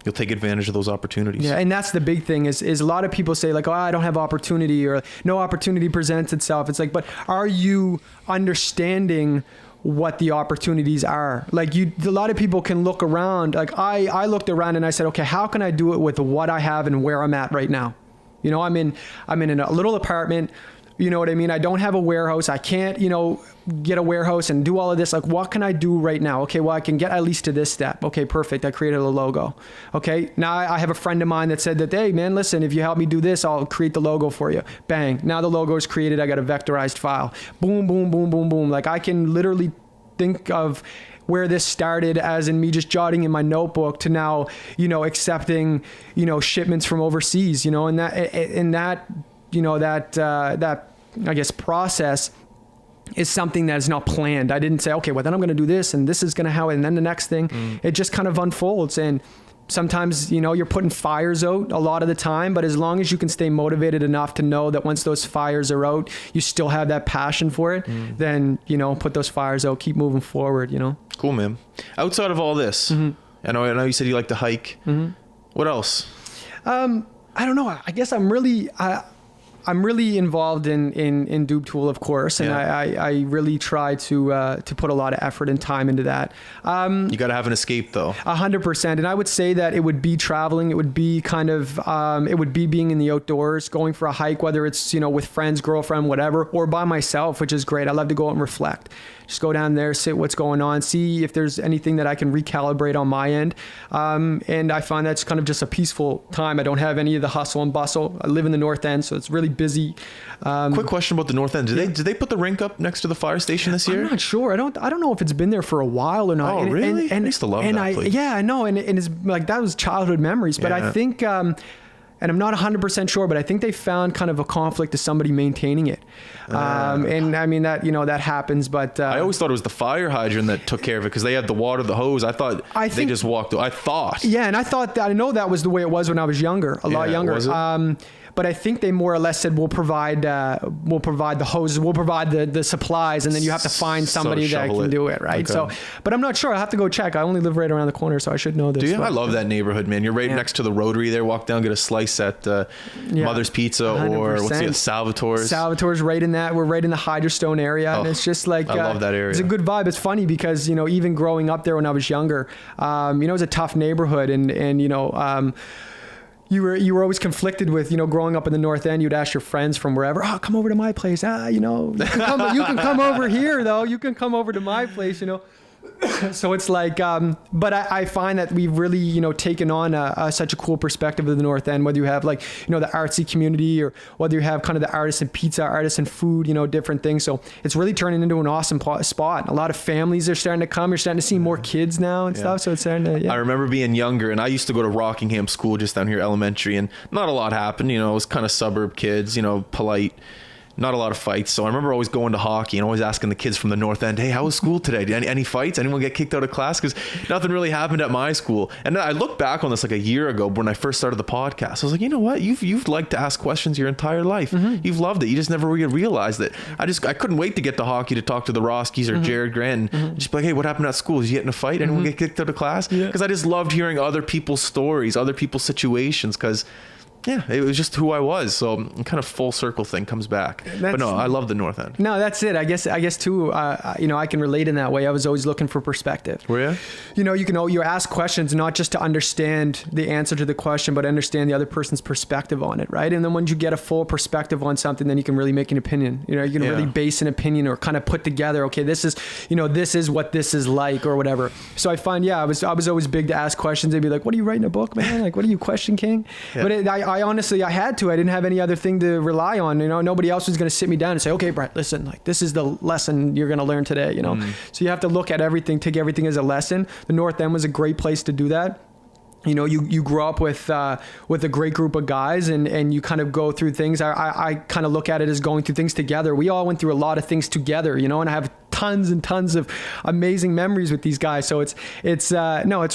you'll take advantage of those opportunities. Yeah. And that's the big thing is a lot of people say like, oh, I don't have opportunity, or no opportunity presents itself. It's like, but are you understanding what the opportunities are? Like, a lot of people can look around. Like, I looked around and I said, okay, how can I do it with what I have and where I'm at right now? You know, I'm in a little apartment, you know what I mean? I don't have a warehouse. I can't, you know, get a warehouse and do all of this. Like, what can I do right now? Okay, well, I can get at least to this step. Okay, perfect. I created a logo. Okay, now I have a friend of mine that said that, hey man, listen, if you help me do this, I'll create the logo for you. Bang. Now the logo is created. I got a vectorized file. Boom, boom, boom, boom, boom. Like, I can literally think of where this started as in me just jotting in my notebook to now, you know, accepting, you know, shipments from overseas, you know, and that, you know, that I guess process is something that is not planned. I didn't say, okay, well then I'm going to do this and this is going to happen. And then the next thing, it just kind of unfolds. And sometimes, you know, you're putting fires out a lot of the time, but as long as you can stay motivated enough to know that once those fires are out, you still have that passion for it, then, you know, put those fires out, keep moving forward, you know? Cool, man. Outside of all this, I know you said you like to hike. What else? I don't know. I guess I'm really involved in Doob Tool, of course, and I really try to put a lot of effort and time into that. You got to have an escape, though. 100%, and I would say that it would be traveling. It would be kind of it would be being in the outdoors, going for a hike, whether it's, you know, with friends, girlfriend, whatever, or by myself, which is great. I love to go out and reflect. Just go down there, sit what's going on, see if there's anything that I can recalibrate on my end. And I find that's kind of just a peaceful time. I don't have any of the hustle and bustle. I live in the North End, so it's really busy. Quick question about the North End. Did they put the rink up next to the fire station this year? I'm not sure. I don't know if it's been there for a while or not. Oh, really? I used to love that place. Yeah, I know. And it's like, that was childhood memories. But I think, and I'm not 100% sure, but I think they found kind of a conflict to somebody maintaining it. And I mean, that, you know, that happens, but I always thought it was the fire hydrant that took care of it because they had the water, the hose. I thought they just walked. I thought. Yeah. And I know that was the way it was when I was younger, a lot younger. Was it? But I think they more or less said, we'll provide the hoses, we'll provide the supplies, and then you have to find somebody that can do it, right? Okay. So, but I'm not sure. I'll have to go check. I only live right around the corner, so I should know this. Do you? I love that neighborhood, man. You're right next to the Rotary there. Walk down, get a slice at Mother's Pizza 100%. Or what's the Salvatore's. Salvatore's right in that. We're right in the Hydrostone area, and it's just like... I love that area. It's a good vibe. It's funny because, you know, even growing up there when I was younger, you know, it was a tough neighborhood, and you know... You were always conflicted with, you know, growing up in the North End, you'd ask your friends from wherever, oh, come over to my place. You know, you can come over here though. You can come over to my place, you know. So it's like, but I find that we've really, you know, taken on such a cool perspective of the North End, whether you have like, you know, the artsy community or whether you have kind of the artisan pizza, artisan food, you know, different things. So it's really turning into an awesome spot. A lot of families are starting to come. You're starting to see more kids now and stuff. So it's starting to, I remember being younger and I used to go to Rockingham School just down here, elementary, and not a lot happened. You know, it was kind of suburb kids, you know, polite. not a lot of fights. So I remember always going to hockey and always asking the kids from the North End, hey, how was school today? Did any fights? Anyone get kicked out of class? Because nothing really happened at my school. And I look back on this like a year ago when I first started the podcast. I was like, you know what? You've liked to ask questions your entire life. You've loved it. You just never really realized it. I couldn't wait to get to hockey to talk to the Roskis or Jared Grant and just be like, hey, what happened at school? Did you get in a fight? Anyone get kicked out of class? Because I just loved hearing other people's stories, other people's situations, because yeah, it was just who I was. So kind of full circle thing comes back. But no, I love the North End. No, that's it. I guess too, I can relate in that way. I was always looking for perspective. Were you? You ask questions not just to understand the answer to the question, but understand the other person's perspective on it, right? And then once you get a full perspective on something, then you can really make an opinion. You can really base an opinion or kind of put together, okay, this is what this is like or whatever. So I find, I was always big to ask questions. They'd be like, what are you writing a book, man? Like, what are you, question king? Yeah. But I honestly, I had to. I didn't have any other thing to rely on. Nobody else was going to sit me down and say, okay, Brett, listen, like this is the lesson you're going to learn today. So you have to look at everything, take everything as a lesson. The North End was a great place to do that. You grow up with a great group of guys and you kind of go through things. I kind of look at it as going through things together. We all went through a lot of things together, and I have tons and tons of amazing memories with these guys. So it's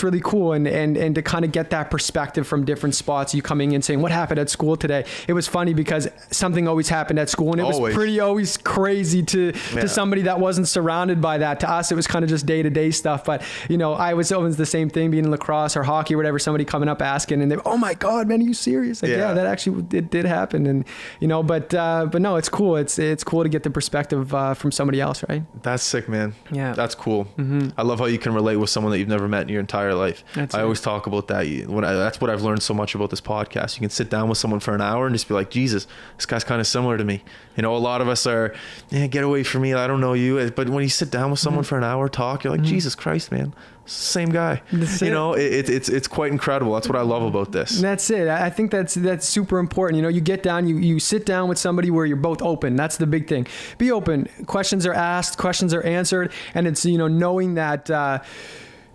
really cool. And to kind of get that perspective from different spots, you coming in saying, what happened at school today? It was funny because something always happened at school and it was pretty always crazy to somebody that wasn't surrounded by that. To us, it was kind of just day-to-day stuff. But, I was always the same thing, being in lacrosse or hockey or whatever, somebody coming up asking and they, oh my God, man, are you serious? Like, yeah, that actually did happen. And, but no, it's cool. It's cool to get the perspective from somebody else, right? That's sick, man. Yeah. That's cool. I love how you can relate with someone that you've never met in your entire life. I always talk about that. That's what I've learned so much about this podcast. You can sit down with someone for an hour and just be like, Jesus, this guy's kind of similar to me. A lot of us are, get away from me. I don't know you. But when you sit down with someone for an hour, talk, you're like, Jesus Christ, man. Same guy. It's quite incredible. That's what I love about this. That's it. I think that's super important. You get down, you sit down with somebody where you're both open. That's the big thing. Be open. Questions are asked, questions are answered, and it's knowing that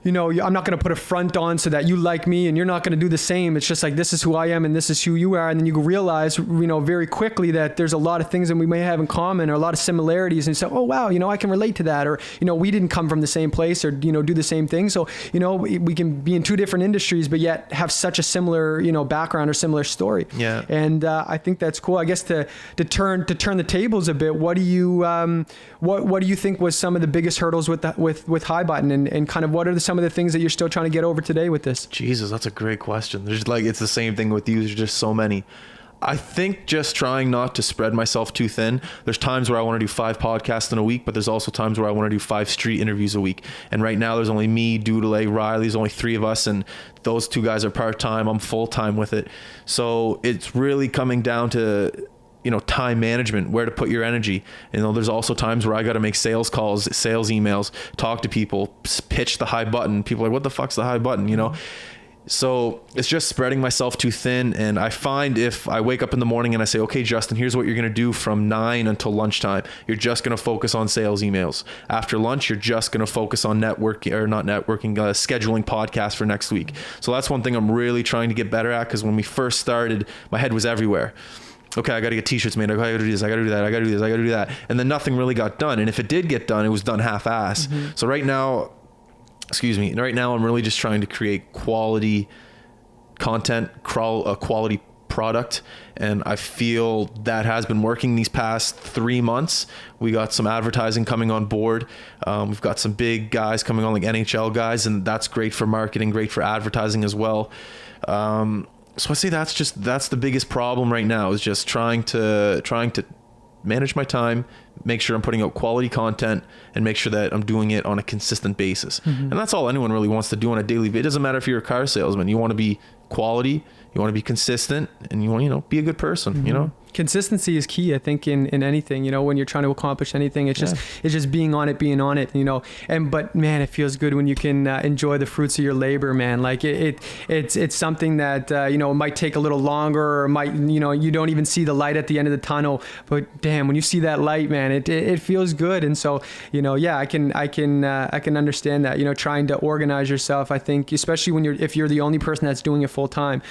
I'm not going to put a front on so that you like me and you're not going to do the same. It's just like, this is who I am and this is who you are. And then you realize, very quickly that there's a lot of things that we may have in common or a lot of similarities. And you say, oh, wow, I can relate to that. Or, we didn't come from the same place or, do the same thing. So, we can be in two different industries, but yet have such a similar, background or similar story. Yeah. And I think that's cool. I guess to turn the tables a bit, what do you think was some of the biggest hurdles with High Button and kind of what are some of the things that you're still trying to get over today with this? Jesus, that's a great question. There's it's the same thing with you. There's just so many. I think just trying not to spread myself too thin. There's times where I want to do 5 podcasts in a week, but there's also times where I want to do 5 street interviews a week. And right now there's only me, Doodle, Riley, there's only 3 of us, and those 2 guys are part-time. I'm full-time with it. So it's really coming down to time management, where to put your energy. There's also times where I got to make sales calls, sales emails, talk to people, pitch the High Button. People are like, what the fuck's the High Button? So it's just spreading myself too thin. And I find if I wake up in the morning and I say, okay, Justin, here's what you're going to do from 9 until lunchtime. You're just going to focus on sales emails. After lunch, you're just going to focus on scheduling podcasts for next week. So that's one thing I'm really trying to get better at, because when we first started, my head was everywhere. Okay, I got to get t-shirts made. I got to do this. I got to do that. I got to do this. I got to do that. And then nothing really got done. And if it did get done, it was done half-ass. So right now I'm really just trying to create quality content, a quality product. And I feel that has been working these past 3 months. We got some advertising coming on board. We've got some big guys coming on, like NHL guys, and that's great for marketing, great for advertising as well. So I say that's the biggest problem right now, is just trying to manage my time, make sure I'm putting out quality content, and make sure that I'm doing it on a consistent basis. And that's all anyone really wants to do on a daily basis. It doesn't matter if you're a car salesman. You want to be quality, you want to be consistent, and you want to be a good person. Consistency is key, I think, in anything, when you're trying to accomplish anything. It's just being on it, but man, it feels good when you can enjoy the fruits of your labor, man. Like it's something that, it might take a little longer, or might, you don't even see the light at the end of the tunnel, but damn, when you see that light, man, it feels good. And so, I can understand that, trying to organize yourself. I think, especially if you're the only person that's doing it full time,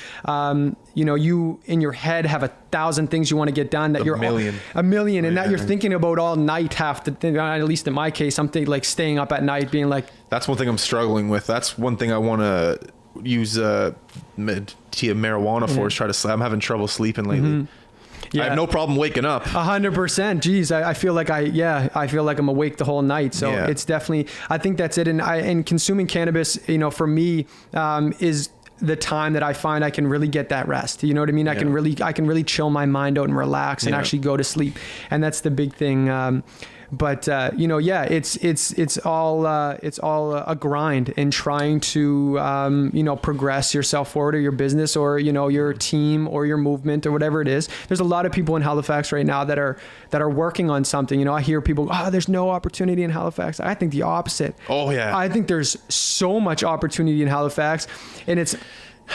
you in your head have 1,000 things you want to get done that a million, and that you're thinking about all night, at least in my case, I'm thinking like staying up at night being like, that's one thing I'm struggling with. That's one thing I want to use marijuana for, is try to I'm having trouble sleeping lately. Yeah. I have no problem waking up. 100%. Geez, I feel like I feel like I'm awake the whole night. So it's definitely, I think that's it. And consuming cannabis, for me, is the time that I find I can really get that rest. You know what I mean? I can really chill my mind out and relax and actually go to sleep. And that's the big thing. But it's all a grind in trying to progress yourself forward, or your business, or your team, or your movement, or whatever it is. There's a lot of people in Halifax right now that are working on something. I hear people, there's no opportunity in Halifax. I think the opposite. Oh yeah. I think there's so much opportunity in Halifax, and it's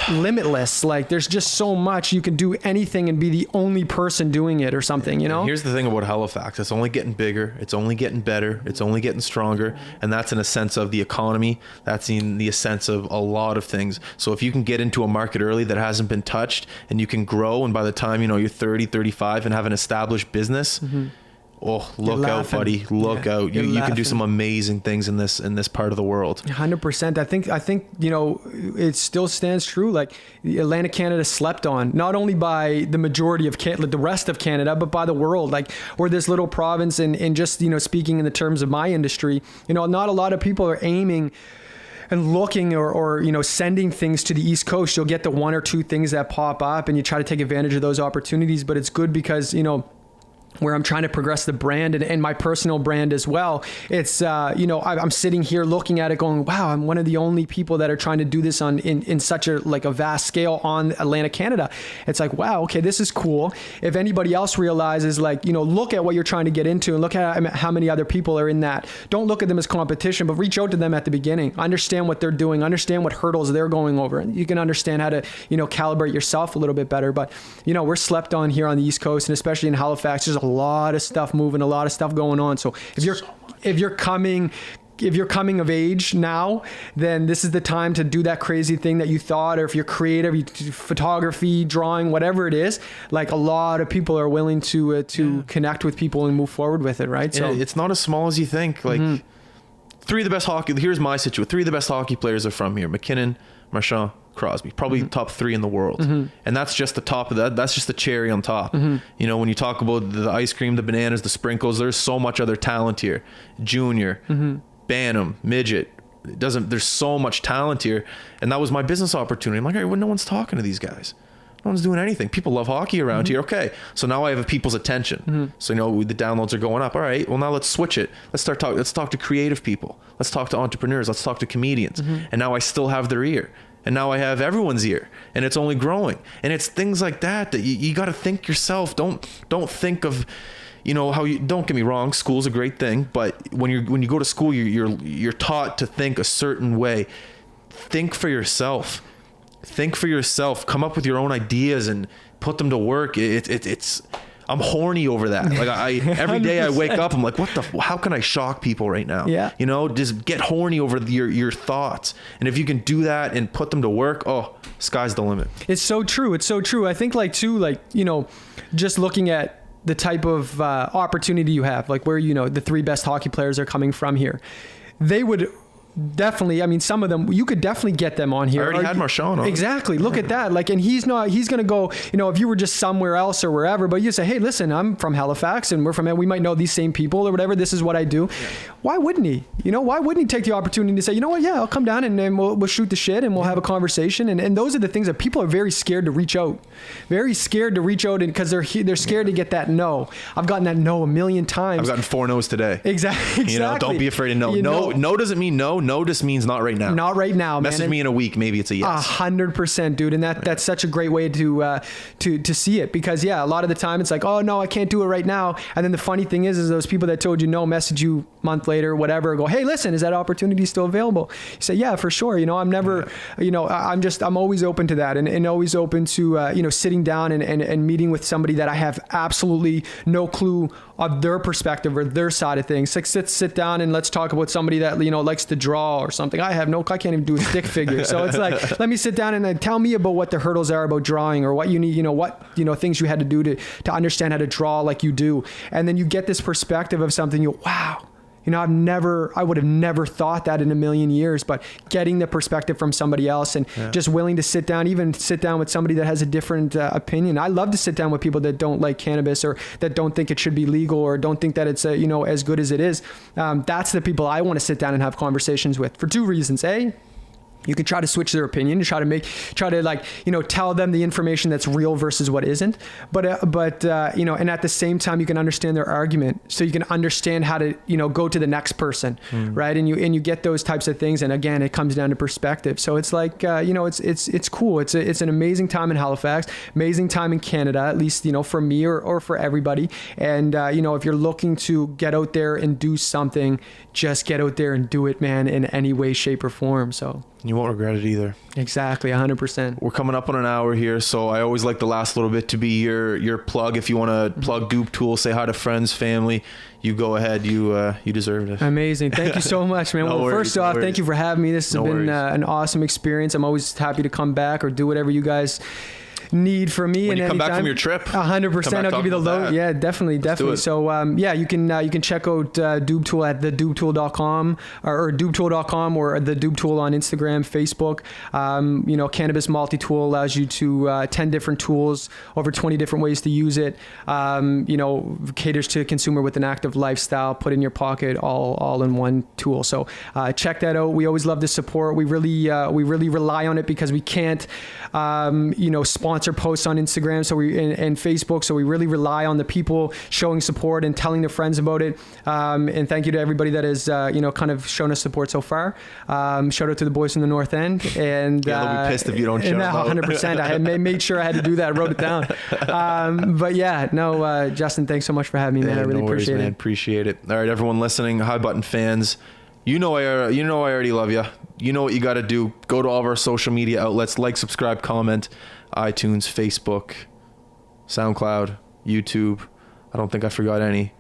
limitless. Like, there's just so much. You can do anything and be the only person doing it or something, And here's the thing about Halifax. It's only getting bigger. It's only getting better. It's only getting stronger. And that's in a sense of the economy. That's in the sense of a lot of things. So if you can get into a market early that hasn't been touched, and you can grow, and by the time, you're 30, 35 and have an established business, oh, look out, buddy. Look out. You can do some amazing things in this part of the world. 100%. I think, it still stands true. Like, Atlantic Canada slept on, not only by the majority of the rest of Canada, but by the world. Like, we're this little province, and just, speaking in the terms of my industry, not a lot of people are aiming and looking or sending things to the East Coast. You'll get the one or two things that pop up, and you try to take advantage of those opportunities. But it's good because, where I'm trying to progress the brand and my personal brand as well. It's, I'm sitting here looking at it going, wow, I'm one of the only people that are trying to do this in such a vast scale on Atlantic Canada. It's like, wow, okay, this is cool. If anybody else realizes, look at what you're trying to get into, and look at how many other people are in that. Don't look at them as competition, but reach out to them at the beginning. Understand what they're doing. Understand what hurdles they're going over. And you can understand how to, calibrate yourself a little bit better. But, we're slept on here on the East Coast, and especially in Halifax. There's a lot of stuff moving, a lot of stuff going on. So if you're coming of age now, then this is the time to do that crazy thing that you thought. Or if you're creative, photography, drawing, whatever it is, like, a lot of people are willing to connect with people and move forward with it, right? So it's not as small as you think. Like, here's my situation. 3 of the best hockey players are from here: McKinnon, Marchand, Crosby, probably top 3 in the world. And that's just the top of that. That's just the cherry on top. When you talk about the ice cream, the bananas, the sprinkles, there's so much other talent here. Junior, Bantam, midget. There's so much talent here. And that was my business opportunity. I'm like, all right, well, no one's talking to these guys. No one's doing anything. People love hockey around here. Okay. So now I have people's attention. So, the downloads are going up. All right. Well, now let's switch it. Let's talk to creative people. Let's talk to entrepreneurs. Let's talk to comedians. And now I still have their ear. And now I have everyone's ear, and it's only growing. And it's things like that you got to think yourself. Don't think of, how you, don't get me wrong. School's a great thing, but when you go to school, you're taught to think a certain way. Think for yourself. Come up with your own ideas and put them to work. I'm horny over that. Like, every day I wake up, I'm like, how can I shock people right now? Yeah. Just get horny over your thoughts. And if you can do that and put them to work, sky's the limit. It's so true. I think just looking at the type of opportunity you have, like where, the 3 best hockey players are coming from here, they would definitely, some of them, you could definitely get them on here. I already had Marchand on. Exactly. Look at that. Like, and he's going to go, if you were just somewhere else or wherever, but you say, hey, listen, I'm from Halifax and we might know these same people or whatever. This is what I do. Yeah. Why wouldn't he? Why wouldn't he take the opportunity to say, you know what? Yeah, I'll come down and then we'll shoot the shit and we'll have a conversation. And those are the things that people are very scared to reach out. Very scared to reach out, and because they're scared to get that no. I've gotten that no a million times. I've gotten 4 no's today. Exactly. Don't be afraid of no. No doesn't mean no. No just means not right now. Not right now, man. Message me in a week, maybe it's a yes. 100%, dude. And that's such a great way to see it, because a lot of the time it's like, oh no, I can't do it right now. And then the funny thing is those people that told you no message you a month later, whatever, go, hey, listen, is that opportunity still available? You say, yeah, for sure. I'm never, I'm always open to that, and always open to, sitting down and meeting with somebody that I have absolutely no clue of their perspective or their side of things. Like sit down and let's talk about somebody that, you know, likes to draw or something. I can't even do a stick figure. So it's like, let me sit down and tell me about what the hurdles are about drawing, or what you need, things you had to do to understand how to draw like you do. And then you get this perspective of something, wow. I would have never thought that in a million years, but getting the perspective from somebody else and just willing to sit down with somebody that has a different opinion. I love to sit down with people that don't like cannabis, or that don't think it should be legal, or don't think that it's, as good as it is. That's the people I want to sit down and have conversations with for two reasons. You can try to switch their opinion, try to tell them the information that's real versus what isn't. But and at the same time, you can understand their argument, so you can understand how to, go to the next person, right? And you get those types of things. And again, it comes down to perspective. So it's like, it's cool. It's an amazing time in Halifax, amazing time in Canada, at least, for me or for everybody. And, if you're looking to get out there and do something, just get out there and do it, man, in any way, shape or form. So you won't regret it either. Exactly, 100%. We're coming up on an hour here, so I always like the last little bit to be your plug. If you want to plug Dupe Tool, say hi to friends, family, you go ahead. You deserve it. Amazing. Thank you so much, man. No well, worries, first off, thank you for having me. This has been an awesome experience. I'm always happy to come back or do whatever you guys need for me. When and you come anytime. back from your trip, 100%, I'll give you the load. Yeah, definitely. So you can check out Dupe Tool at thedupetool.com or dupetool.com, or the Dupe Tool on Instagram, Facebook. Cannabis multi-tool allows you to 10 different tools, over 20 different ways to use it. Caters to a consumer with an active lifestyle, put in your pocket, all in one tool. So check that out. We always love the support. We really rely on it because we can't sponsor posts on Instagram and Facebook, so we really rely on the people showing support and telling their friends about it. And thank you to everybody that has kind of shown us support so far. Shout out to the boys from the North End, and they'll be pissed if you don't show up. 100%. I had made sure I had to do that, wrote it down. Justin, thanks so much for having me, man. I really appreciate it. Appreciate it. All right, everyone listening, High Button fans, I already love you. You know what you got to do. Go to all of our social media outlets, like, subscribe, comment, iTunes, Facebook, SoundCloud, YouTube. I don't think I forgot any.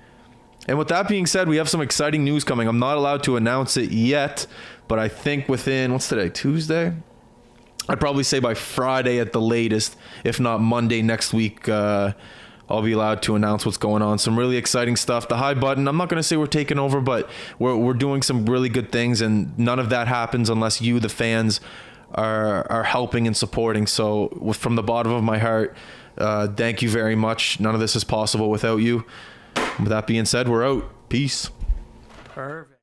And with that being said, we have some exciting news coming. I'm not allowed to announce it yet, but I think within, what's today, Tuesday? I'd probably say by Friday at the latest, if not Monday next week, I'll be allowed to announce what's going on. Some really exciting stuff. The High Button, I'm not going to say we're taking over, but we're doing some really good things, and none of that happens unless you, the fans, are helping and supporting. So from the bottom of my heart, thank you very much. None of this is possible without you. With that being said, we're out. Peace. Perfect.